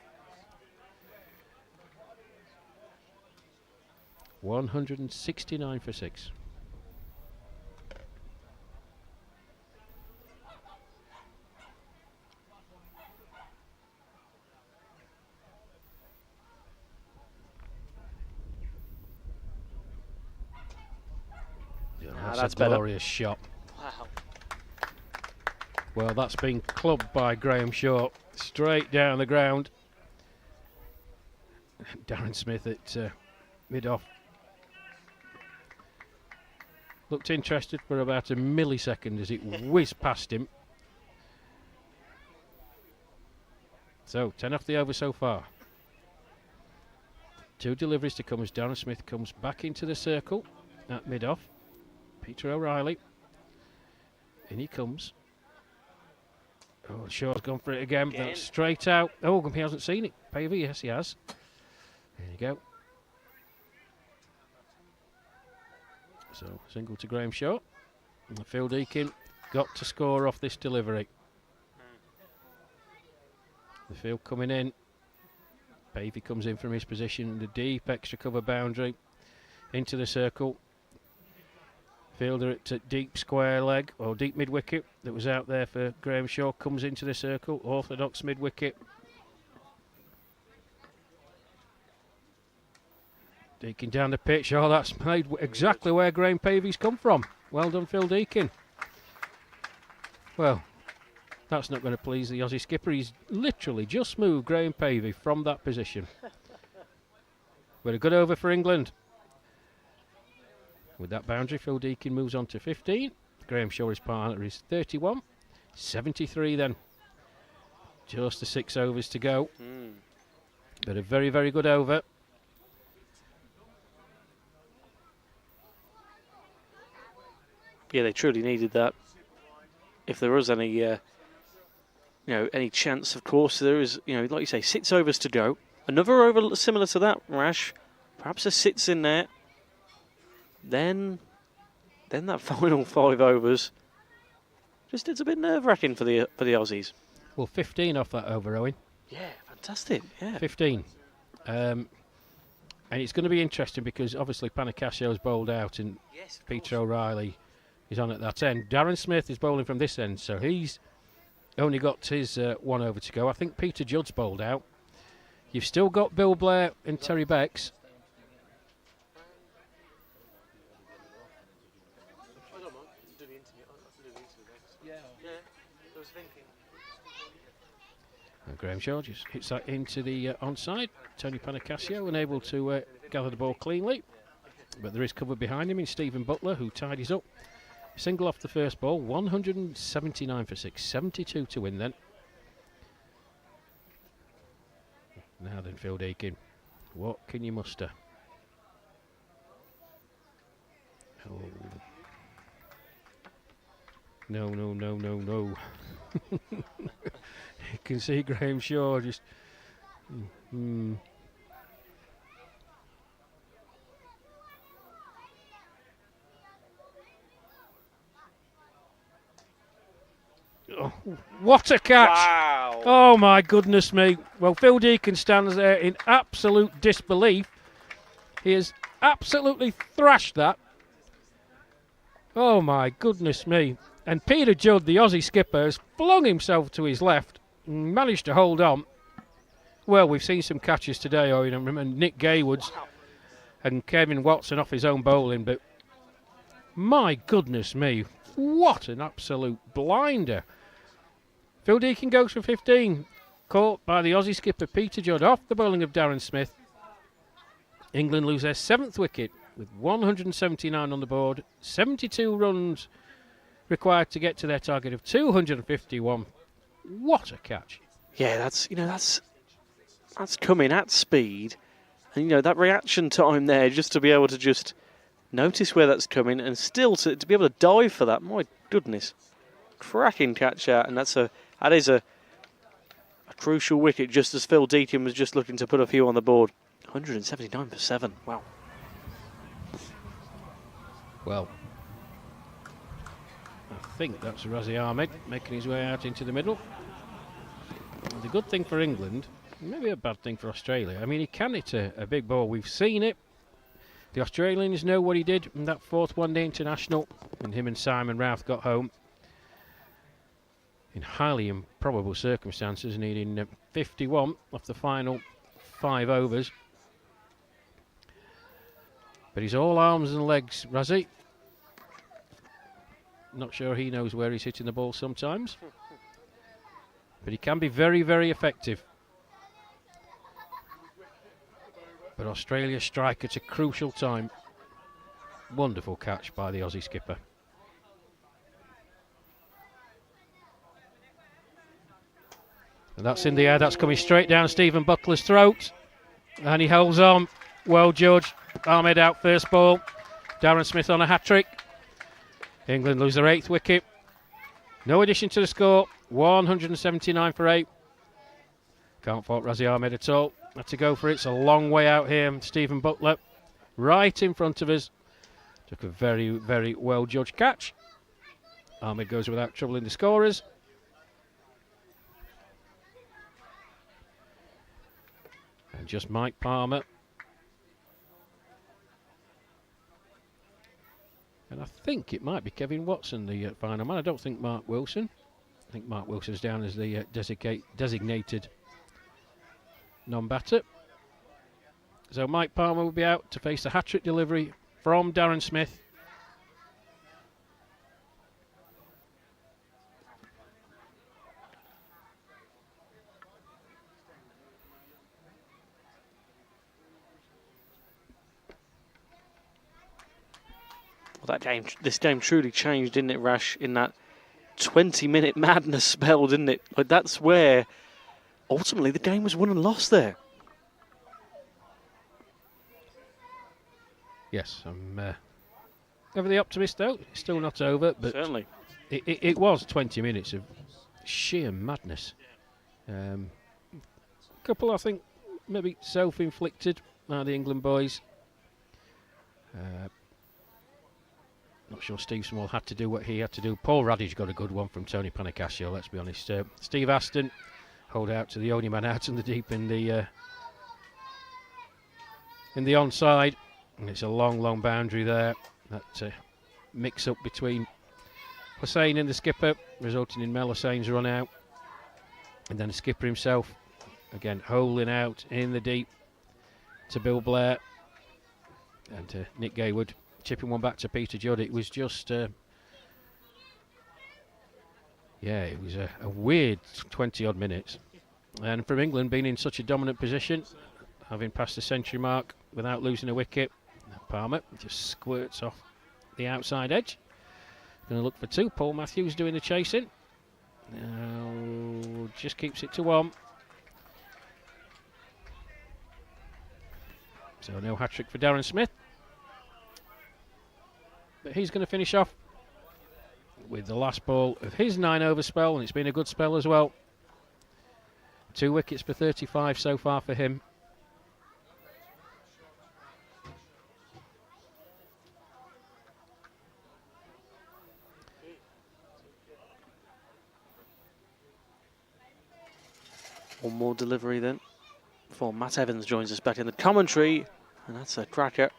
169 for 6. Yeah, that's a glorious shot. Wow. Well, that's been clubbed by Graham Shaw straight down the ground. Darren Smith at mid-off looked interested for about a millisecond as it whizzed past him. So 10 off the over so far. 2 deliveries to come as Darren Smith comes back into the circle at mid-off. Peter O'Reilly. In he comes. Oh, Shaw's gone for it again. That's straight out. Oh, he hasn't seen it. Pavey, yes, he has. There you go. So, single to Graham Shaw. And Phil Deacon got to score off this delivery. The field coming in. Pavey comes in from his position, the deep extra cover boundary into the circle. Fielder at deep square leg or deep mid wicket that was out there for Graham Shaw comes into the circle, orthodox mid wicket. Deacon down the pitch. Oh, that's made exactly where Graham Pavey's come from. Well done, Phil Deacon. Well, that's not going to please the Aussie skipper. He's literally just moved Graham Pavey from that position. But a good over for England. With that boundary, Phil Deacon moves on to 15. Graham Shaw, his partner, is 31. 73 then. Just the 6 overs to go. But a very, very good over. Yeah, they truly needed that. If there was any, any chance, of course, there is, like you say, 6 overs to go. Another over similar to that, Rash. Perhaps a 6 in there. Then that final 5 overs. Just it's a bit nerve-wracking for the Aussies. Well, 15 off that over, Owen. Yeah, fantastic. Yeah, 15. And it's going to be interesting because obviously Panicasio's bowled out and Peter O'Reilly is on at that end. Darren Smith is bowling from this end, so he's only got his 1 over to go. I think Peter Judd's bowled out. You've still got Bill Blair and Terry Becks. And Graham Shaw just hits that into the onside. Tony Panicasio unable to gather the ball cleanly, but there is cover behind him in Stephen Butler, who tidies up. Single off the first ball, 179 for 6, 72 to win then. Now then, Phil Deacon, what can you muster? Oh. No, no, no, no, no. You can see Graham Shaw just... Oh, what a catch! Wow. Oh my goodness me. Well, Phil Deacon stands there in absolute disbelief. He has absolutely thrashed that. Oh my goodness me. And Peter Judd, the Aussie skipper, has flung himself to his left and managed to hold on. Well, we've seen some catches today, Owen, and Nick Gaywood's and Kevin Watson off his own bowling, but my goodness me, what an absolute blinder. Phil Deacon goes for 15, caught by the Aussie skipper Peter Judd off the bowling of Darren Smith. England lose their 7th wicket with 179 on the board, 72 runs required to get to their target of 251. What a catch. Yeah, that's coming at speed. And, that reaction time there, just to be able to just notice where that's coming and still to be able to dive for that. My goodness. Cracking catch out. And that is a crucial wicket, just as Phil Deacon was just looking to put a few on the board. 179 for 7. Wow. Well, I think that's Razi Ahmed making his way out into the middle. And the good thing for England, maybe a bad thing for Australia, I mean, he can hit a big ball. We've seen it. The Australians know what he did in that 4th one-day international, and him and Simon Routh got home in highly improbable circumstances, needing 51 off the final 5 overs. But he's all arms and legs, Razi. Not sure he knows where he's hitting the ball sometimes. But he can be very, very effective. But Australia strike at a crucial time. Wonderful catch by the Aussie skipper. And that's in the air, that's coming straight down Stephen Butler's throat. And he holds on. Well judged. Ahmed out first ball. Darren Smith on a hat-trick. England lose their 8th wicket. No addition to the score. 179 for 8. Can't fault Razi Ahmed at all. Had to go for it. It's a long way out here. Stephen Butler right in front of us. Took a very, very well judged catch. Ahmed goes without troubling the scorers. And just Mike Palmer. And I think it might be Kevin Watson, the final man. I don't think Mark Wilson. I think Mark Wilson's down as the designated non-batter. So Mike Palmer will be out to face the hat-trick delivery from Darren Smith. Well, this game truly changed, didn't it, Rash, in that 20-minute madness spell, didn't it? Like, that's where ultimately the game was won and lost there. Yes, I'm ever the optimist though. It's still not over, but Certainly. It was 20 minutes of sheer madness. A couple, I think, maybe self-inflicted by the England boys. Not sure Steve Small had to do what he had to do. Paul Radage got a good one from Tony Panicasio, let's be honest. Steve Aston hold out to the only man out in the deep in the onside. And it's a long, long boundary there. That mix-up between Hussain and the skipper, resulting in Mel Hussein's run out. And then the skipper himself, again, holing out in the deep to Bill Blair. And Nick Gaywood chipping one back to Peter Judd. It was just... it was a weird 20-odd minutes. And from England being in such a dominant position, having passed the century mark without losing a wicket, Palmer just squirts off the outside edge. Going to look for two. Paul Matthews doing the chasing. Just keeps it to one. So no hat-trick for Darren Smith. But he's going to finish off with the last ball of his 9-over spell, and it's been a good spell as well. 2 wickets for 35 so far for him. One more delivery then before Matt Evans joins us back in the commentary, and that's a cracker.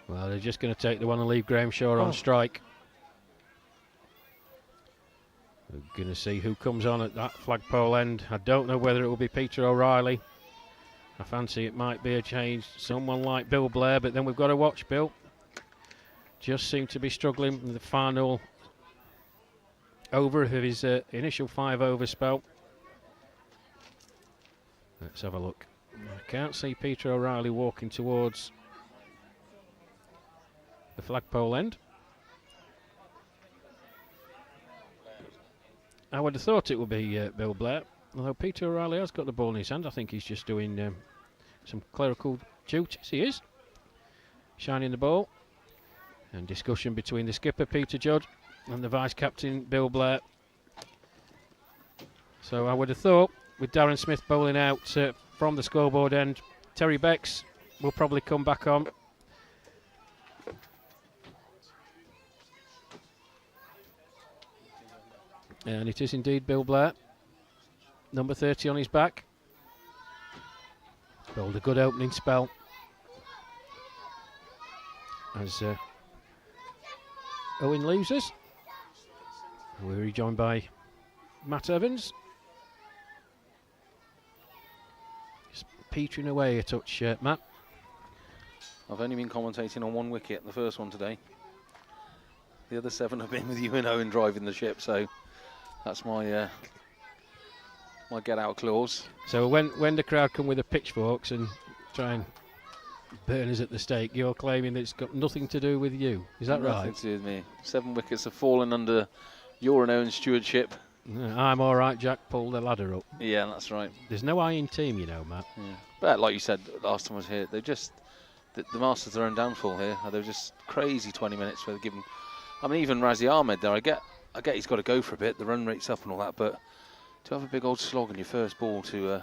Well, they're just going to take the one and leave Graham Shaw on strike. We're going to see who comes on at that flagpole end. I don't know whether it will be Peter O'Reilly. I fancy it might be a change. Someone like Bill Blair, but then we've got to watch Bill. Just seemed to be struggling with the final over of his initial 5-over spell. Let's have a look. I can't see Peter O'Reilly walking towards the flagpole end. I would have thought it would be Bill Blair, although Peter O'Reilly has got the ball in his hand. I think he's just doing some clerical duties. He is shining the ball, and discussion between the skipper Peter Judd and the vice captain Bill Blair. So I would have thought, with Darren Smith bowling out from the scoreboard end, Terry Becks will probably come back on. And it is indeed Bill Blair, number 30 on his back. Bowled a good opening spell. As Owen leaves us, we're rejoined by Matt Evans. Just petering away a touch, Matt. I've only been commentating on 1 wicket, the first one today. The other 7 have been with you and Owen driving the ship, so that's my my get-out clause. So when the crowd come with the pitchforks and try and burn us at the stake, you're claiming that it's got nothing to do with you. Is that Nothing right? to do with me. 7 wickets have fallen under your and Owen's stewardship. I'm all right, Jack. Pull the ladder up. Yeah, that's right. There's no iron team, you know, Matt. Yeah. But like you said last time I was here, they just the masters their own downfall here. They're just crazy 20 minutes where they give them. I mean, even Razi Ahmed there, I get he's got to go for a bit. The run rate's up and all that, but to have a big old slog on your first ball to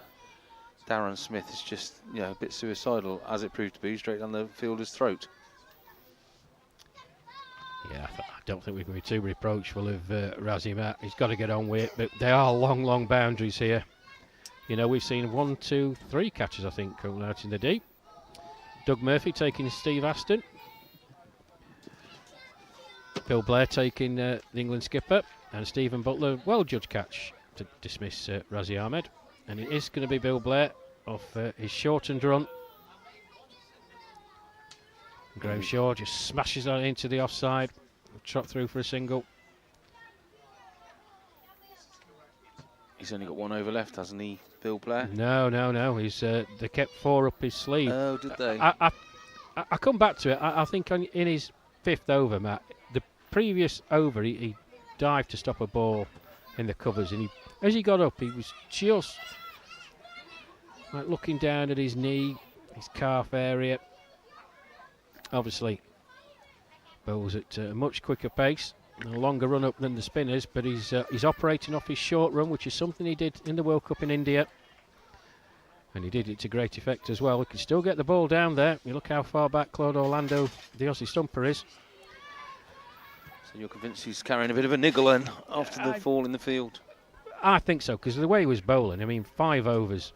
Darren Smith is just, a bit suicidal, as it proved to be, straight down the fielder's throat. Yeah, I don't think we can be too reproachful of Razzie Matt. He's got to get on with it, but they are long, long boundaries here. You know, we've seen 1, 2, 3 catches, I think, coming out in the deep. Doug Murphy taking Steve Aston. Bill Blair taking the England skipper. And Stephen Butler, well-judged catch to dismiss Razzie Ahmed. And it is going to be Bill Blair off his shortened run. Graham Shaw just smashes that into the offside. Trot through for a single. He's only got 1 over left, hasn't he, Bill Blair? No. He's they kept 4 up his sleeve. Oh, did they? I come back to it. I think in his 5th over, Matt, the previous over, he dived to stop a ball in the covers, and as he got up, he was just like looking down at his knee, his calf area. Obviously, bowls at a much quicker pace, a longer run up than the spinners, but he's operating off his short run, which is something he did in the World Cup in India. And he did it to great effect as well. He can still get the ball down there. You look how far back Claude Orlando, the Aussie stumper, is. So you're convinced he's carrying a bit of a niggle then after the fall in the field? I think so, because the way he was bowling, I mean, 5 overs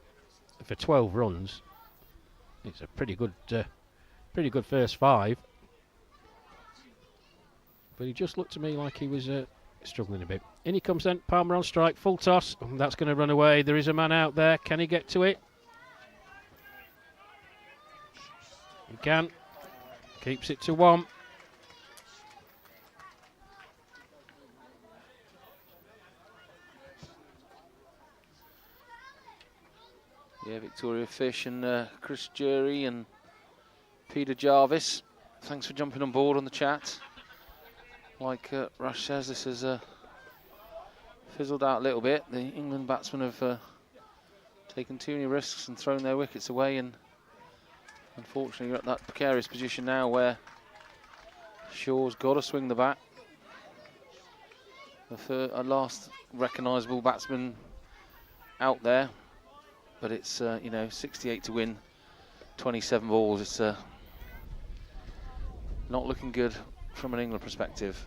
for 12 runs. It's a pretty good first 5. But he just looked to me like he was struggling a bit. In he comes then, Palmer on strike, full toss. That's going to run away. There is a man out there. Can he get to it? He can. Keeps it to 1. Yeah, Victoria Fish and Chris Jury and Peter Jarvis, thanks for jumping on board on the chat. Like Rush says, this has fizzled out a little bit. The England batsmen have taken too many risks and thrown their wickets away, and unfortunately you're at that precarious position now where Shaw's got to swing the bat. A last recognisable batsman out there, but it's 68 to win 27 balls. It's not looking good from an England perspective.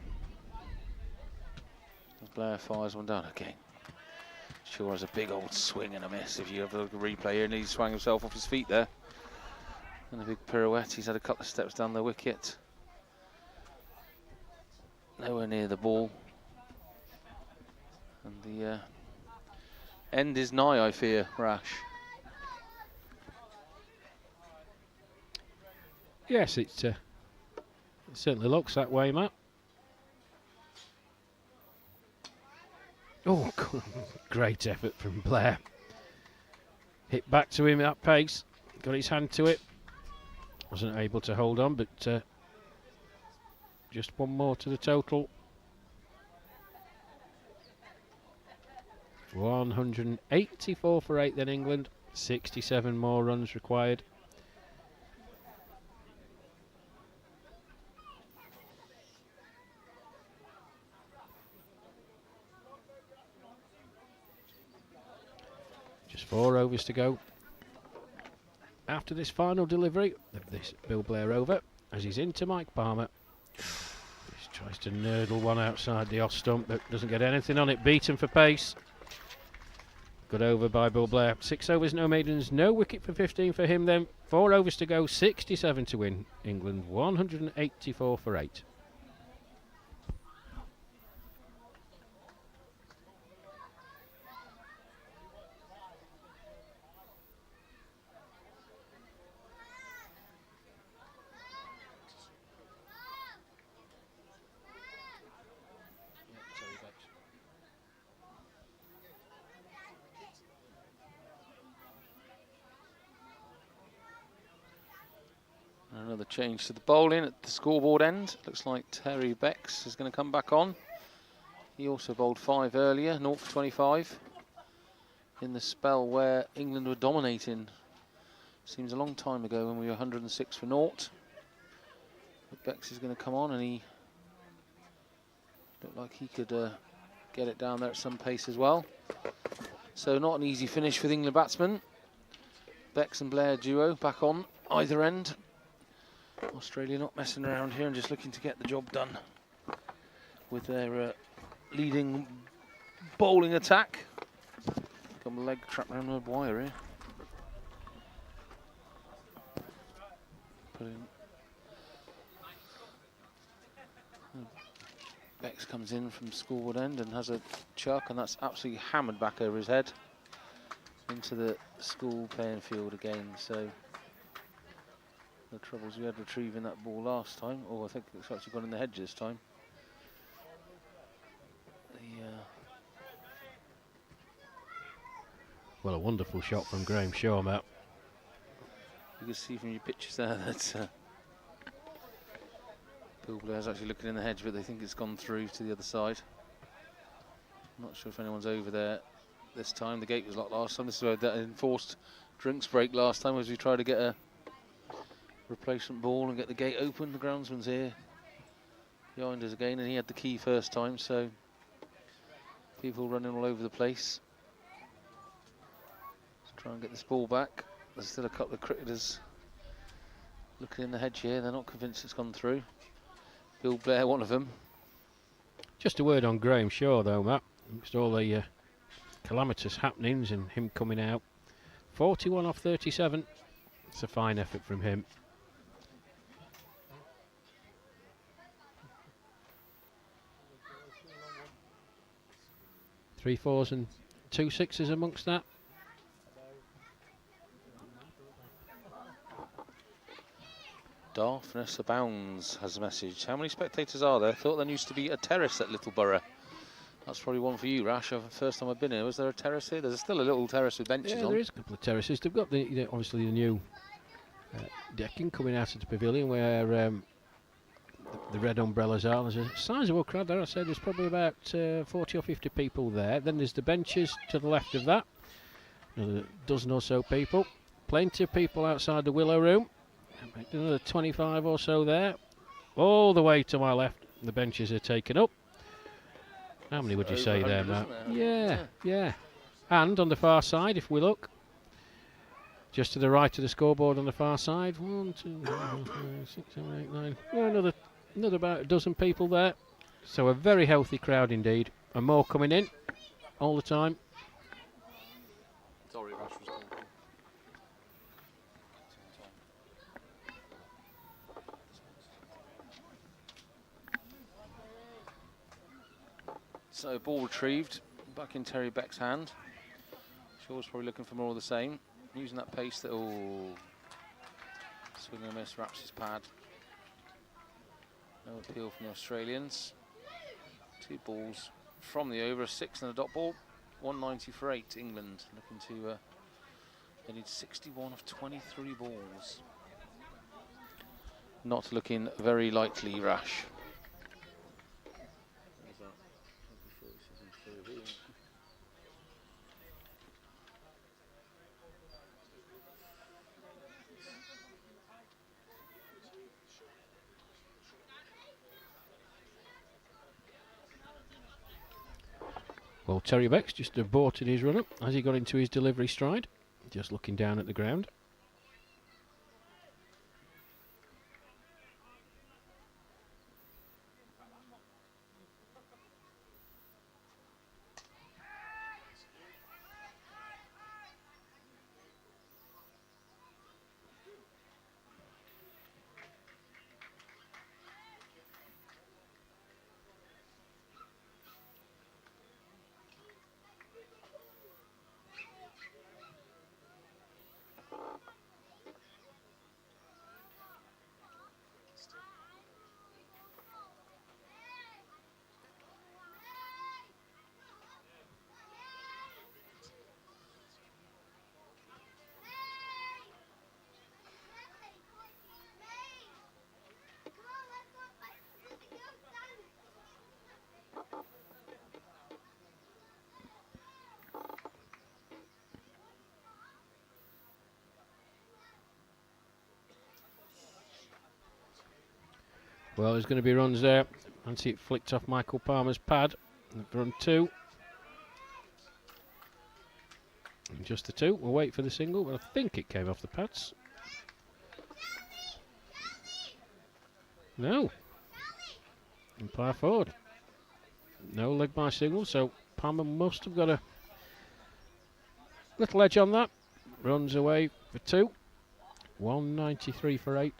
As Blair fires one down again. Shaw has a big old swing and a miss. If you have a look at the replay here, and he swung himself off his feet there. And a big pirouette. He's had a couple of steps down the wicket. Nowhere near the ball. And the end is nigh, I fear, Rash. Yes, it certainly looks that way, Matt. Oh, great effort from Blair. Hit back to him at pace. Got his hand to it. Wasn't able to hold on, but just 1 more to the total. 184 for 8 then England. 67 more runs required. Just 4 overs to go after this final delivery of this Bill Blair over, as he's into Mike Palmer. He tries to nurdle one outside the off stump, but doesn't get anything on it. Beaten for pace. Good over by Bill Blair. 6 overs, no maidens, no wicket for 15 for him then. 4 overs to go, 67 to win. England 184 for 8. Another change to the bowling at the scoreboard end. Looks like Terry Becks is going to come back on. He also bowled 5 earlier, 0 for 25. In the spell where England were dominating. Seems a long time ago when we were 106 for 0. But Becks is going to come on, and he looked like he could get it down there at some pace as well. So not an easy finish for the England batsmen. Becks and Blair duo back on either end. Australia not messing around here and just looking to get the job done. with their leading bowling attack. Got my leg trapped around the wire here. Put in. Bex comes in from Schoolwood end and has a chuck, and that's absolutely hammered back over his head into the school playing field again. So the troubles we had retrieving that ball last time. Oh, I think it's actually gone in the hedge this time. Well, a wonderful shot from Graham Shaw, Matt. You can see from your pictures there that Blair's actually looking in the hedge, but they think it's gone through to the other side. Not sure if anyone's over there this time. The gate was locked last time. This is where that enforced drinks break last time, as we tried to get a replacement ball and get the gate open. The groundsman's here behind us again, and he had the key first time, so people running all over the place. Let's try and get this ball back. There's still a couple of cricketers looking in the hedge here. They're not convinced it's gone through. Bill Blair, one of them. Just a word on Graham Shaw, though, Matt. Amongst all the calamitous happenings and him coming out. 41 off 37. It's a fine effort from him. 3 4s and 2 6s amongst that. Daftness abounds has a message. How many spectators are there? Thought there used to be a terrace at Littleborough. That's probably one for you, Rash. First time I've been here. Was there a terrace here? There's still a little terrace with benches on. Yeah, there is a couple of terraces. They've got the obviously the new decking coming out of the pavilion where the red umbrellas are. There's a sizable crowd there. I said there's probably about 40 or 50 people there. Then there's the benches to the left of that. Another dozen or so people. Plenty of people outside the Willow Room. Another 25 or so there. All the way to my left, the benches are taken up. How many would you say there, Matt? Yeah. And on the far side, if we look, just to the right of the scoreboard on the far side, 1, 2, 3, 4, 5, 6, 7, 8, 9. Well, another about a dozen people there. So a very healthy crowd indeed, and more coming in all the time. Sorry, Rash was talking. So ball retrieved, back in Terry Beck's hand. Shaw's probably looking for more of the same. Using that pace that, swing and a miss, wraps his pad. No appeal from the Australians. 2 balls from the over, a 6 and a dot ball. 190 for 8, England. Looking to, they need 61 of 23 balls. Not looking very likely, Rash. Well, Terry Beck's just aborted his run-up as he got into his delivery stride, just looking down at the ground. Well, there's going to be runs there. I see it flicked off Michael Palmer's pad. Run 2. And just the 2. We'll wait for the single, but I think it came off the pads. No. Umpire forward. No leg by signal, so Palmer must have got a little edge on that. Runs away for 2. 193 for 8.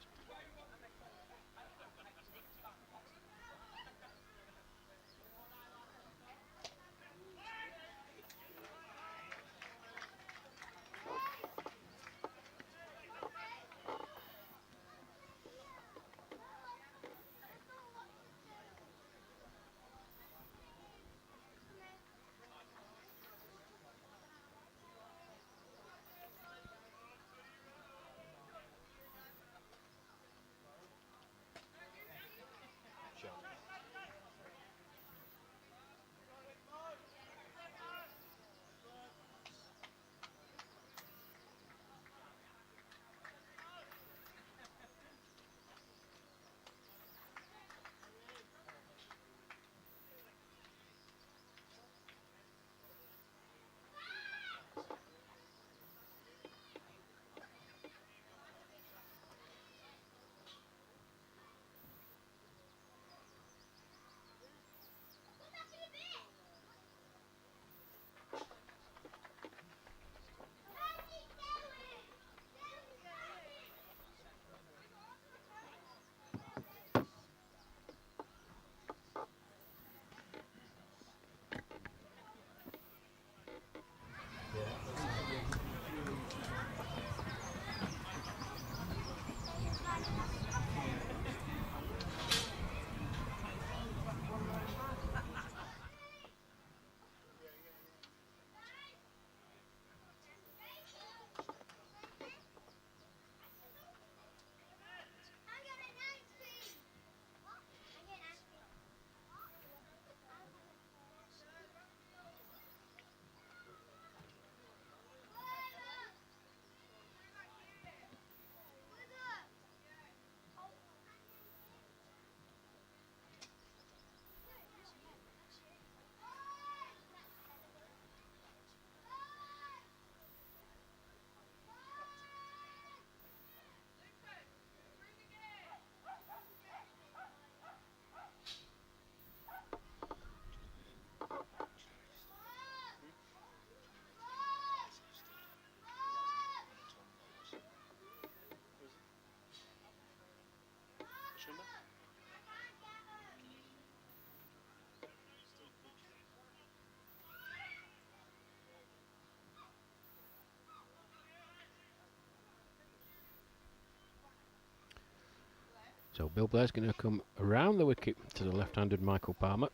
So Bill Blair's going to come around the wicket to the left-handed Michael Palmer.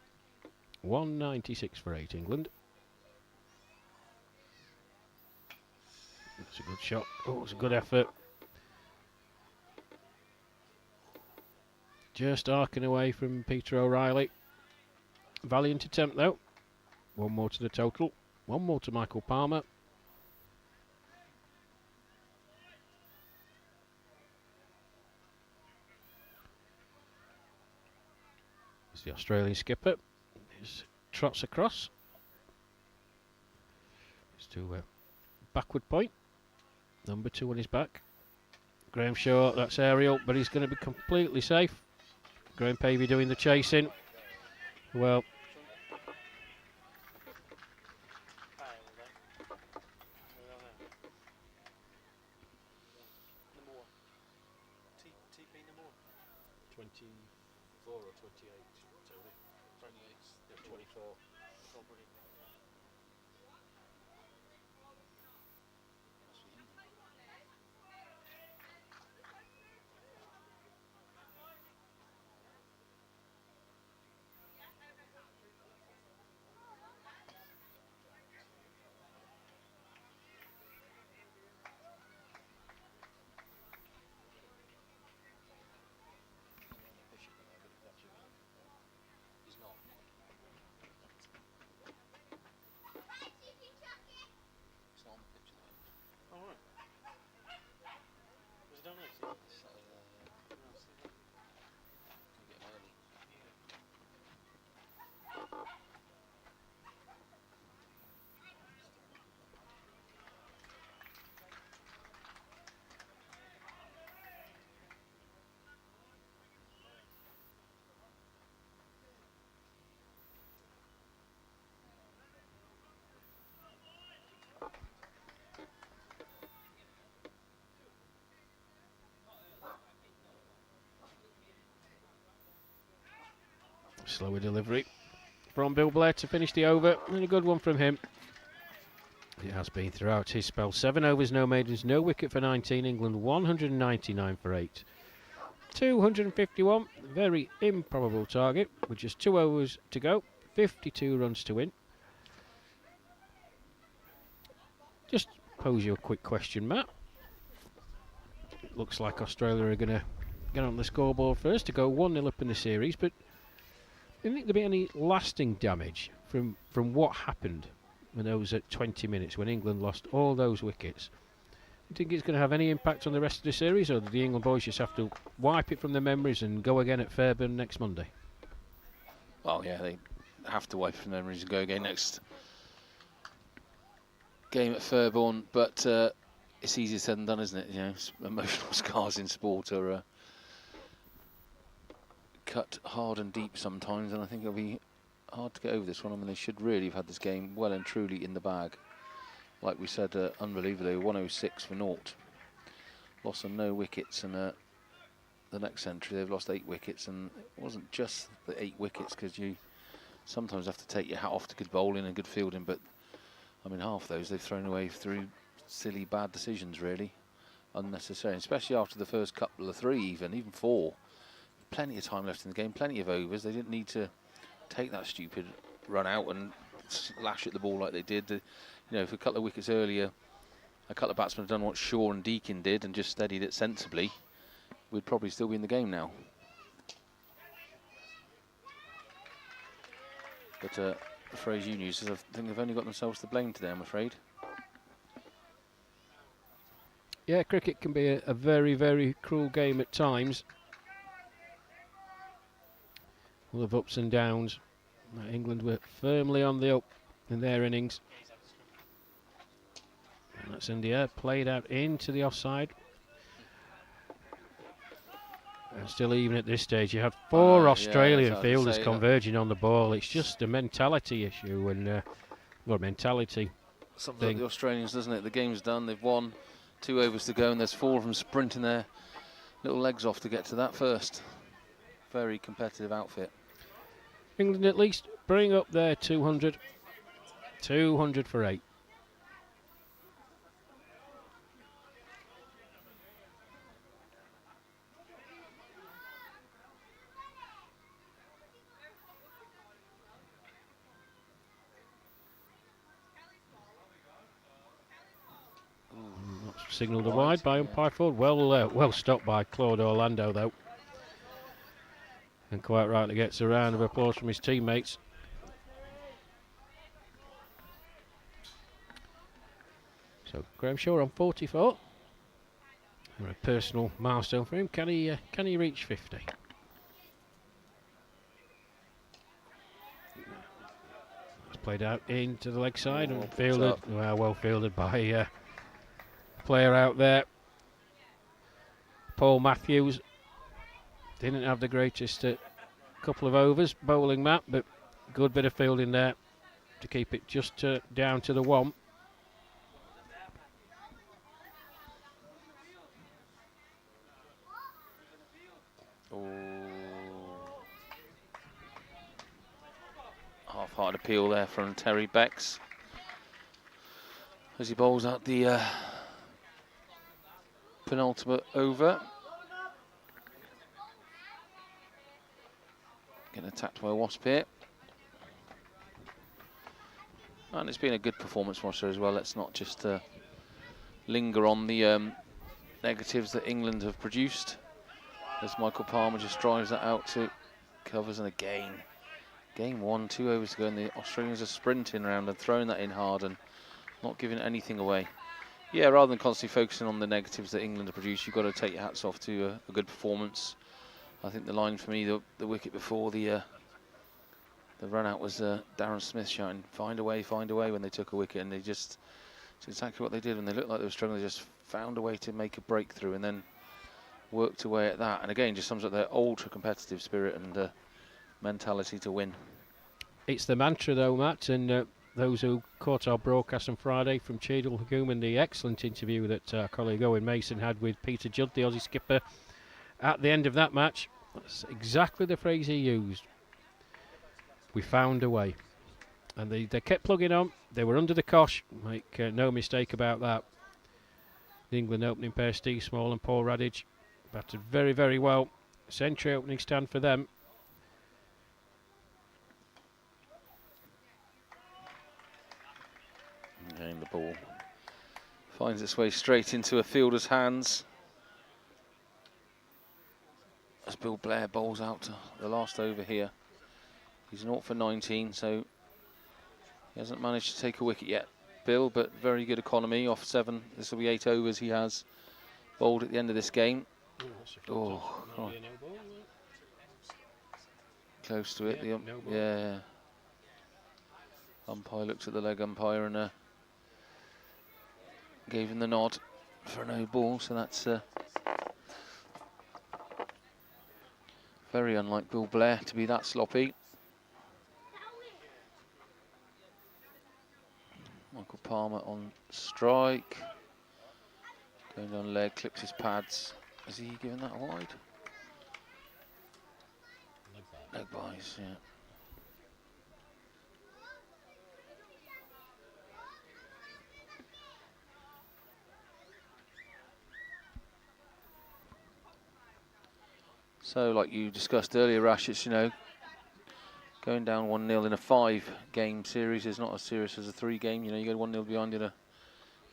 196 for 8 England. That's a good shot. Oh, it's a good effort. Just arcing away from Peter O'Reilly. Valiant attempt though. 1 more to the total. 1 more to Michael Palmer. It's the Australian skipper. He trots across. It's to backward point. Number 2 on his back. Graham Shaw, that's aerial, but he's going to be completely safe. Graham Pavey doing the chasing. Well, slower delivery from Bill Blair to finish the over, and a good one from him. It has been throughout his spell. 7 overs, no maidens, no wicket for 19. England 199 for 8. 251, very improbable target with just 2 overs to go. 52 runs to win. Just pose you a quick question, Matt. It looks like Australia are going to get on the scoreboard first to go 1-0 up in the series, but do you think there'll be any lasting damage from what happened when there was at 20 minutes when England lost all those wickets? Do you think it's going to have any impact on the rest of the series, or do the England boys just have to wipe it from their memories and go again at Fairburn next Monday? Well, yeah, they have to wipe from memories and go again next game at Fairburn, but it's easier said than done, isn't it? You know, emotional scars in sport are cut hard and deep sometimes, and I think it'll be hard to get over this one. I mean, they should really have had this game well and truly in the bag. Like we said, unbelievably, 106 for naught. Loss of no wickets, and the next century they've lost 8 wickets, and it wasn't just the 8 wickets, because you sometimes have to take your hat off to good bowling and good fielding, but I mean, half those they've thrown away through silly, bad decisions, really. Unnecessary, especially after the first couple of 3, even 4. Plenty of time left in the game, plenty of overs. They didn't need to take that stupid run out and slash at the ball like they did. You know, if a couple of wickets earlier, a couple of batsmen had done what Shaw and Deacon did and just steadied it sensibly, we'd probably still be in the game now. But the phrase you used is, I think they've only got themselves to blame today, I'm afraid. Yeah, cricket can be a very, very cruel game at times. Full of ups and downs. England were firmly on the up in their innings. And that's India, played out into the offside. And still, even at this stage, you have 4 Australian fielders converging on the ball. It's just a mentality issue, and well, mentality. Something like the Australians, doesn't it? The game's done, they've won, 2 overs to go, and there's 4 of them sprinting their little legs off to get to that first. Very competitive outfit. England at least bring up their 200. 200 for 8. Signalled a wide by umpire Ford. Well stopped by Claude Orlando, though. And quite rightly gets a round of applause from his teammates. So Graham Shaw on 44. A personal milestone for him. Can he reach 50? It's played out into the leg side and fielded. Well fielded by player out there. Paul Matthews didn't have the greatest couple of overs bowling, Matt, but good bit of fielding there to keep it just down to the 1. Half-hearted appeal there from Terry Becks as he bowls out the penultimate over. Getting attacked by a wasp here. And it's been a good performance for us as well. Let's not just linger on the negatives that England have produced. As Michael Palmer just drives that out to covers, and again, game 1, 2 overs to go, and the Australians are sprinting around and throwing that in hard and not giving anything away. Yeah, rather than constantly focusing on the negatives that England have produced, you've got to take your hats off to a good performance. I think the line for me, the wicket before the run out was Darren Smith shouting, find a way, when they took a wicket, and it's exactly what they did. When they looked like they were struggling, they just found a way to make a breakthrough and then worked away at that. And again, just sums up their ultra competitive spirit and mentality to win. It's the mantra though, Matt, and those who caught our broadcast on Friday from Cheadle Lagoon and the excellent interview that our colleague Owen Mason had with Peter Judd, the Aussie skipper, at the end of that match, that's exactly the phrase he used. We found a way. And they kept plugging on. They were under the cosh. Make no mistake about that. The England opening pair, Steve Small and Paul Radage, batted very, very well. Century opening stand for them. And the ball finds its way straight into a fielder's hands as Bill Blair bowls out to the last over here. He's 0 for 19, so he hasn't managed to take a wicket yet, Bill, but very good economy off 7. This will be 8 overs he has bowled at the end of this game. Oh, oh. Close to it. Yeah, yeah. Umpire looked at the leg umpire and gave him the nod for a no ball, so that's very unlike Bill Blair to be that sloppy. Michael Palmer on strike. Going down leg, clips his pads. Has he given that wide? Leg byes, yeah. So, like you discussed earlier, Rash, it's, you know, going down 1-0 in a 5-game series is not as serious as a 3-game. You know, you go 1-0 behind in a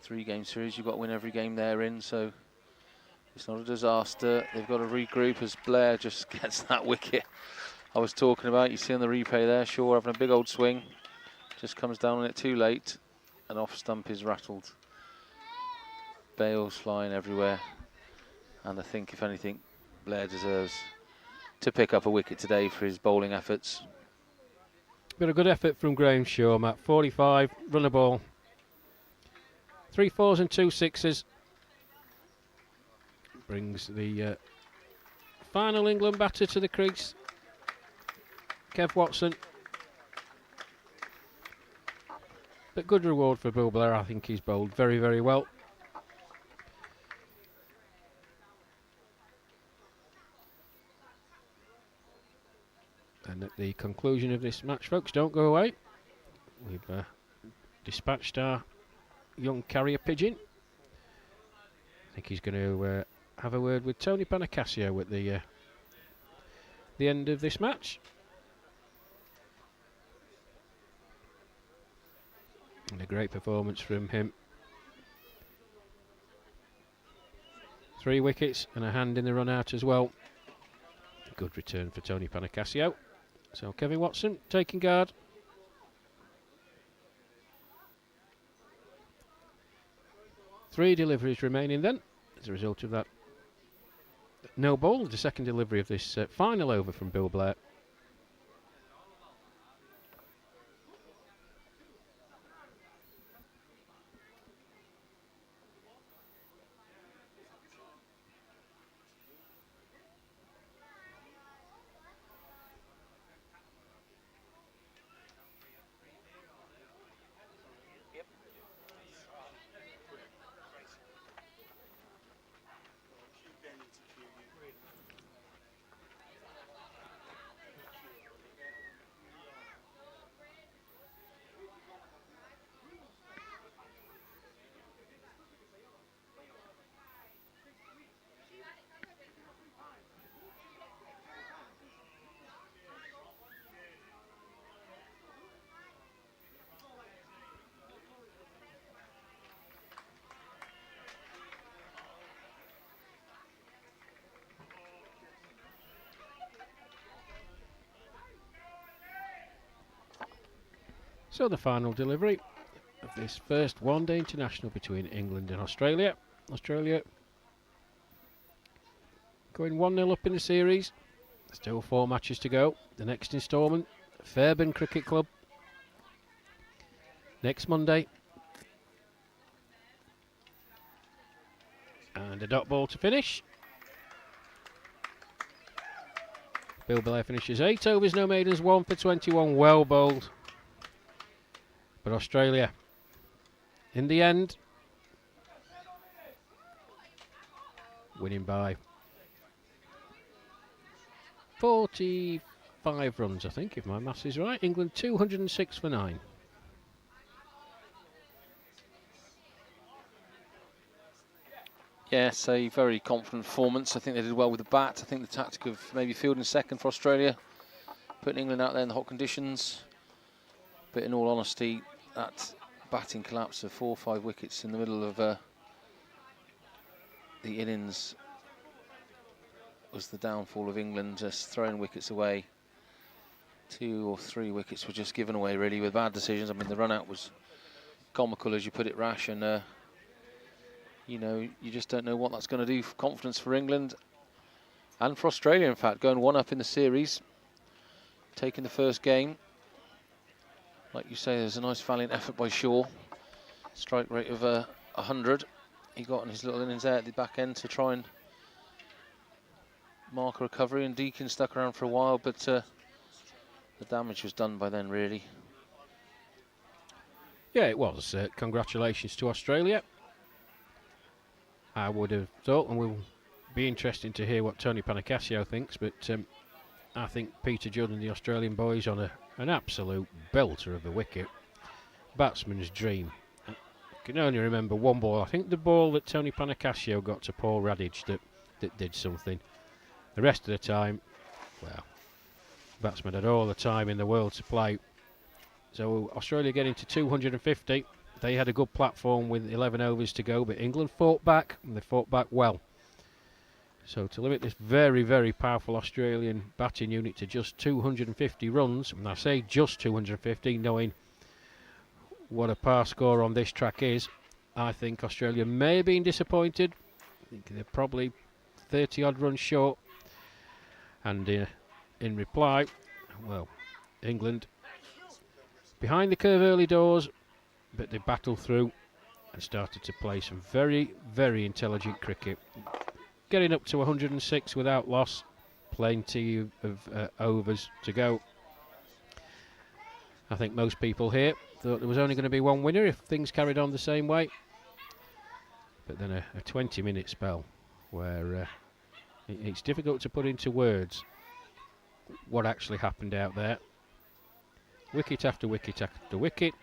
3-game series, you've got to win every game they're in, so it's not a disaster. They've got to regroup as Blair just gets that wicket I was talking about. You see on the replay there, Shaw having a big old swing, just comes down on it too late, and off stump is rattled. Bales flying everywhere, and I think, if anything, Blair deserves to pick up a wicket today for his bowling efforts. Been a good effort from Graham Shaw, Matt. 45, run a ball. 3 4s and 2 6s. Brings the final England batter to the crease. Kev Watson. But good reward for Bill Blair. I think he's bowled very, very well. And at the conclusion of this match, folks, don't go away. We've dispatched our young carrier pigeon. I think he's going to have a word with Tony Panicasio at the end of this match. And a great performance from him. 3 wickets and a hand in the run out as well. A good return for Tony Panicasio. So Kevin Watson taking guard. Three deliveries remaining then as a result of that no ball, the second delivery of this final over from Bill Blair. So the final delivery of this first one-day international between England and Australia. Australia going 1-0 up in the series. Still 4 matches to go. The next instalment, Fairbairn Cricket Club. Next Monday. And a dot ball to finish. Bill Blair finishes 8 overs, no maidens, 1 for 21, well bowled. But Australia, in the end, winning by 45 205 runs, I think, if my maths is right. England 206 for 9. Yes, a very confident performance. I think they did well with the bat. I think the tactic of maybe fielding second for Australia, putting England out there in the hot conditions. But in all honesty, that batting collapse of 4 or 5 wickets in the middle of the innings was the downfall of England, just throwing wickets away. 2 or 3 wickets were just given away, really, with bad decisions. I mean, the run-out was comical, as you put it, Rash, and you know, you just don't know what that's going to do for confidence for England and for Australia, in fact, going 1 up in the series, taking the first game. Like you say, there's a nice valiant effort by Shaw. Strike rate of 100. He got on his little innings there at the back end to try and mark a recovery, and Deacon stuck around for a while, but the damage was done by then, really. Yeah, it was. Congratulations to Australia. I would have thought, and will be interesting to hear what Tony Panicasio thinks, but I think Peter Judd and the Australian boys on an absolute belter of a wicket. Batsman's dream. I can only remember one ball. I think the ball that Tony Panicasio got to Paul Radich that did something. The rest of the time, well, batsman had all the time in the world to play. So Australia getting to 250. They had a good platform with 11 overs to go, but England fought back, and they fought back well. So to limit this very, very powerful Australian batting unit to just 250 runs, and I say just 250, knowing what a par score on this track is, I think Australia may have been disappointed. I think they're probably 30-odd runs short. And in reply, well, England behind the curve early doors, but they battled through and started to play some very, very intelligent cricket. Getting up to 106 without loss, plenty of overs to go. I think most people here thought there was only going to be one winner if things carried on the same way. But then a 20-minute spell where it's difficult to put into words what actually happened out there. Wicket after wicket after wicket.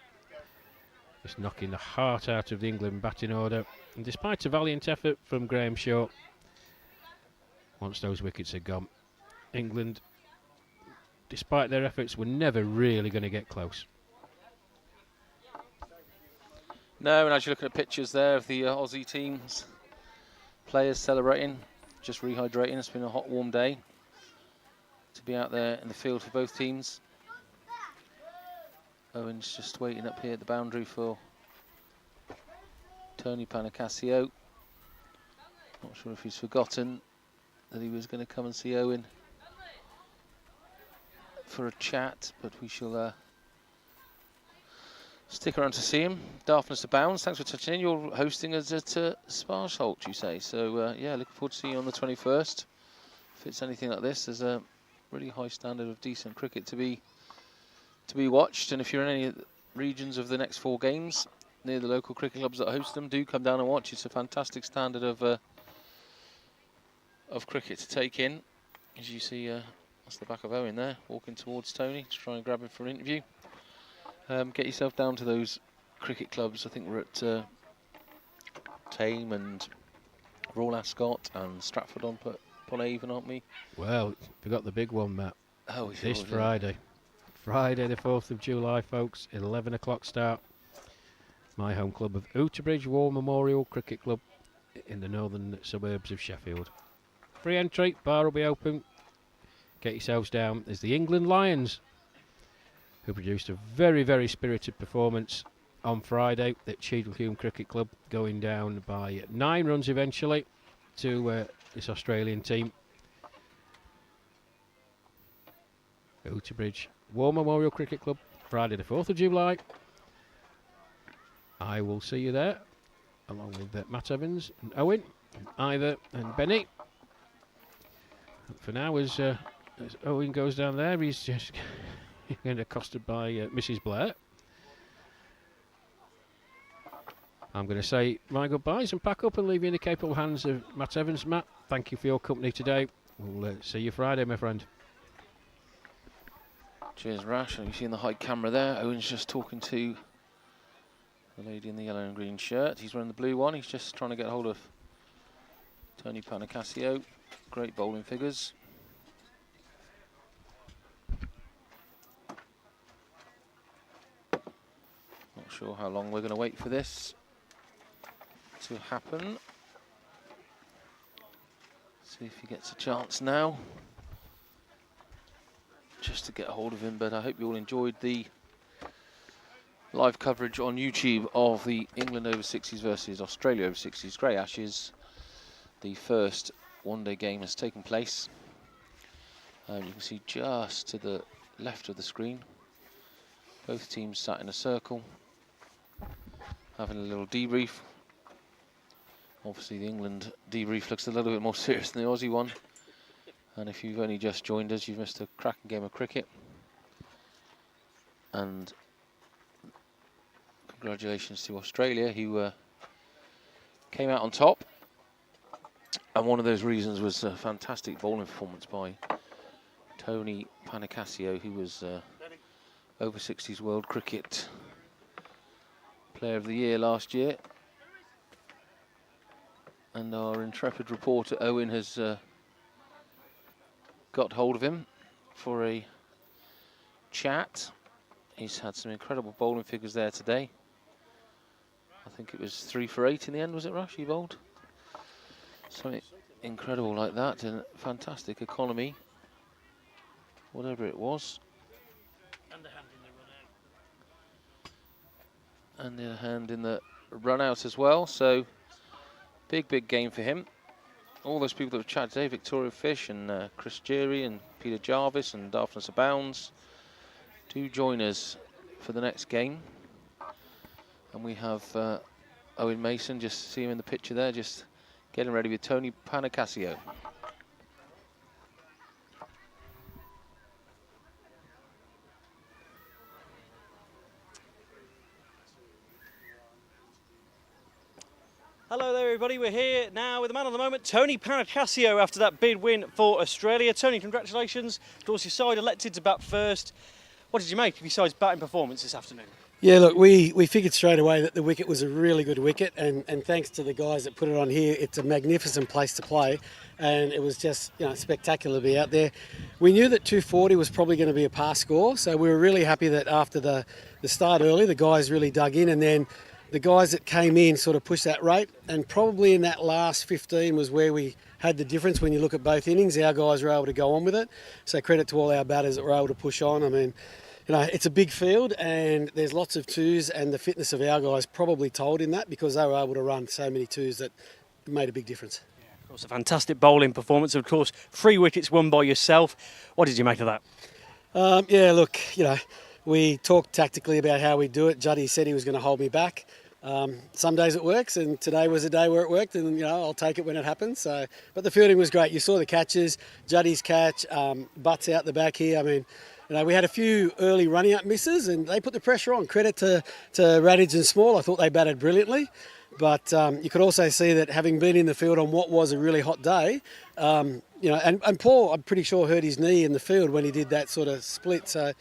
Just knocking the heart out of the England batting order. And despite a valiant effort from Graham Shaw, once those wickets had gone, England, despite their efforts, were never really going to get close. No, and as you're looking at pictures there of the Aussie teams, players celebrating, just rehydrating. It's been a hot, warm day to be out there in the field for both teams. Owen's just waiting up here at the boundary for Tony Panicasio. Not sure if he's forgotten that he was going to come and see Owen for a chat, but we shall stick around to see him. Daftness abounds. Thanks for touching in. You're hosting us at Sparsholt, you say. So, yeah, looking forward to seeing you on the 21st. If it's anything like this, there's a really high standard of decent cricket to be watched. And if you're in any regions of the next 4 games near the local cricket clubs that host them, do come down and watch. It's a fantastic standard of cricket to take in. As you see, that's the back of Owen there, walking towards Tony to try and grab him for an interview. Get yourself down to those cricket clubs. I think we're at Tame and Royal Ascot and Stratford upon Avon, aren't we? Well, forgot the big one, Matt. Oh, this Friday. Friday the 4th of July, folks, 11 o'clock start. My home club of Outerbridge War Memorial Cricket Club in the northern suburbs of Sheffield. Free entry, bar will be open. Get yourselves down. There's the England Lions, who produced a very, very spirited performance on Friday at Cheadlehume Cricket Club, going down by 9 runs eventually to this Australian team. Outerbridge War Memorial Cricket Club, Friday the 4th of July. I will see you there, along with Matt Evans and Owen, and Ivor and Benny. For now, as Owen goes down there, he's just getting accosted by Mrs. Blair. I'm going to say my goodbyes and pack up and leave you in the capable hands of Matt Evans. Matt, thank you for your company today. We'll see you Friday, my friend. Cheers, Rash. And you see in the high camera there, Owen's just talking to the lady in the yellow and green shirt. He's wearing the blue one. He's just trying to get hold of Tony Panicasio. Great bowling figures. Not sure how long we're going to wait for this to happen. See if he gets a chance now. Just to get a hold of him, but I hope you all enjoyed the live coverage on YouTube of the England over 60s versus Australia over 60s Grey Ashes. The first one-day game has taken place. You can see just to the left of the screen, both teams sat in a circle, having a little debrief. Obviously the England debrief looks a little bit more serious than the Aussie one. And if you've only just joined us, you've missed a cracking game of cricket. And congratulations to Australia, who came out on top. And one of those reasons was a fantastic bowling performance by Tony Panicasio, who was over 60s World Cricket Player of the Year last year. And our intrepid reporter Owen has got hold of him for a chat. He's had some incredible bowling figures there today. I think it was 3 for 8 in the end, was it, Rush? He bowled something incredible like that, and fantastic economy, whatever it was. And a hand in the run out as well. So big game for him. All those people that have chatted today, Victoria Fish and Chris Jury and Peter Jarvis and Daphnis Abounds, do join us for the next game. And we have Owen Mason, just see him in the picture there, just getting ready with Tony Panicasio. Hello there, everybody. We're here now with the man of the moment, Tony Panicasio, after that big win for Australia. Tony, congratulations. Of course, your side elected to bat first. What did you make of your side's batting performance this afternoon? Yeah, look, we figured straight away that the wicket was a really good wicket, and thanks to the guys that put it on here, it's a magnificent place to play, and it was just spectacular to be out there. We knew that 240 was probably going to be a pass score, so we were really happy that after the start early, the guys really dug in, and then the guys that came in sort of pushed that rate, and probably in that last 15 was where we had the difference. When you look at both innings, our guys were able to go on with it, so credit to all our batters that were able to push on. I mean, it's a big field and there's lots of twos, and the fitness of our guys probably told in that, because they were able to run so many twos that made a big difference. Yeah, of course, a fantastic bowling performance. Of course, 3 wickets won by yourself. What did you make of that? Yeah, look, we talked tactically about how we do it. Juddy said he was going to hold me back. Some days it works, and today was a day where it worked, and I'll take it when it happens. So, but the fielding was great. You saw the catches, Juddy's catch, Butts out the back here. I mean, we had a few early running up misses, and they put the pressure on. Credit to Radage and Small. I thought they batted brilliantly, but you could also see that having been in the field on what was a really hot day, and Paul, I'm pretty sure, hurt his knee in the field when he did that sort of split. So.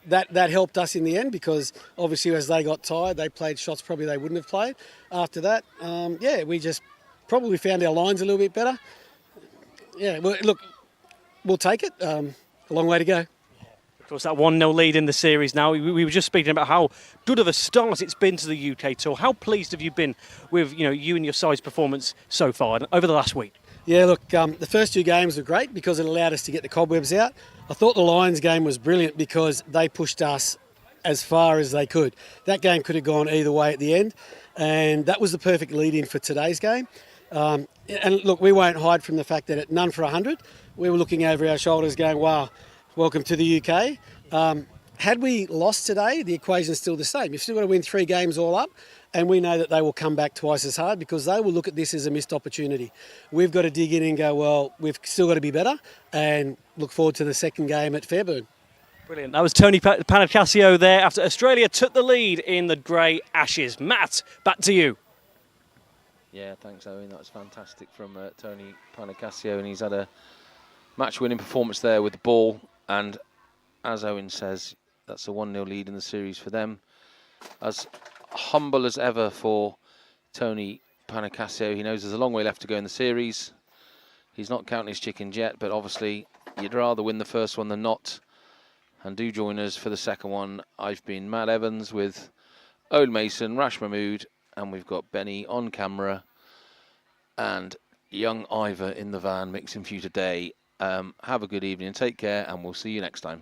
That helped us in the end, because obviously as they got tired, they played shots probably they wouldn't have played. After that, we just probably found our lines a little bit better. Yeah, well, look, we'll take it. A long way to go. Of course, that 1-0 lead in the series now. We were just speaking about how good of a start it's been to the UK tour. How pleased have you been with you and your side's performance so far over the last week? Yeah, look, the first 2 games were great because it allowed us to get the cobwebs out. I thought the Lions game was brilliant because they pushed us as far as they could. That game could have gone either way at the end, and that was the perfect lead-in for today's game. And look, we won't hide from the fact that at none for 100, we were looking over our shoulders going, wow, welcome to the UK. Had we lost today, the equation's still the same. You've still got to win 3 games all up, and we know that they will come back twice as hard because they will look at this as a missed opportunity. We've got to dig in and go, well, we've still got to be better, and look forward to the second game at Fairburn. Brilliant. That was Tony Panicasio there after Australia took the lead in the Grey Ashes. Matt, back to you. Yeah, thanks, Owen. That was fantastic from Tony Panicasio, and he's had a match-winning performance there with the ball, and as Owen says, that's a 1-0 lead in the series for them. As humble as ever for Tony Panicasio. He knows there's a long way left to go in the series. He's not counting his chickens yet, but obviously you'd rather win the first one than not. And do join us for the second one. I've been Matt Evans with Owen Mason, Rash Mahmood, and we've got Benny on camera and young Ivor in the van mixing for you today. Have a good evening, take care, and we'll see you next time.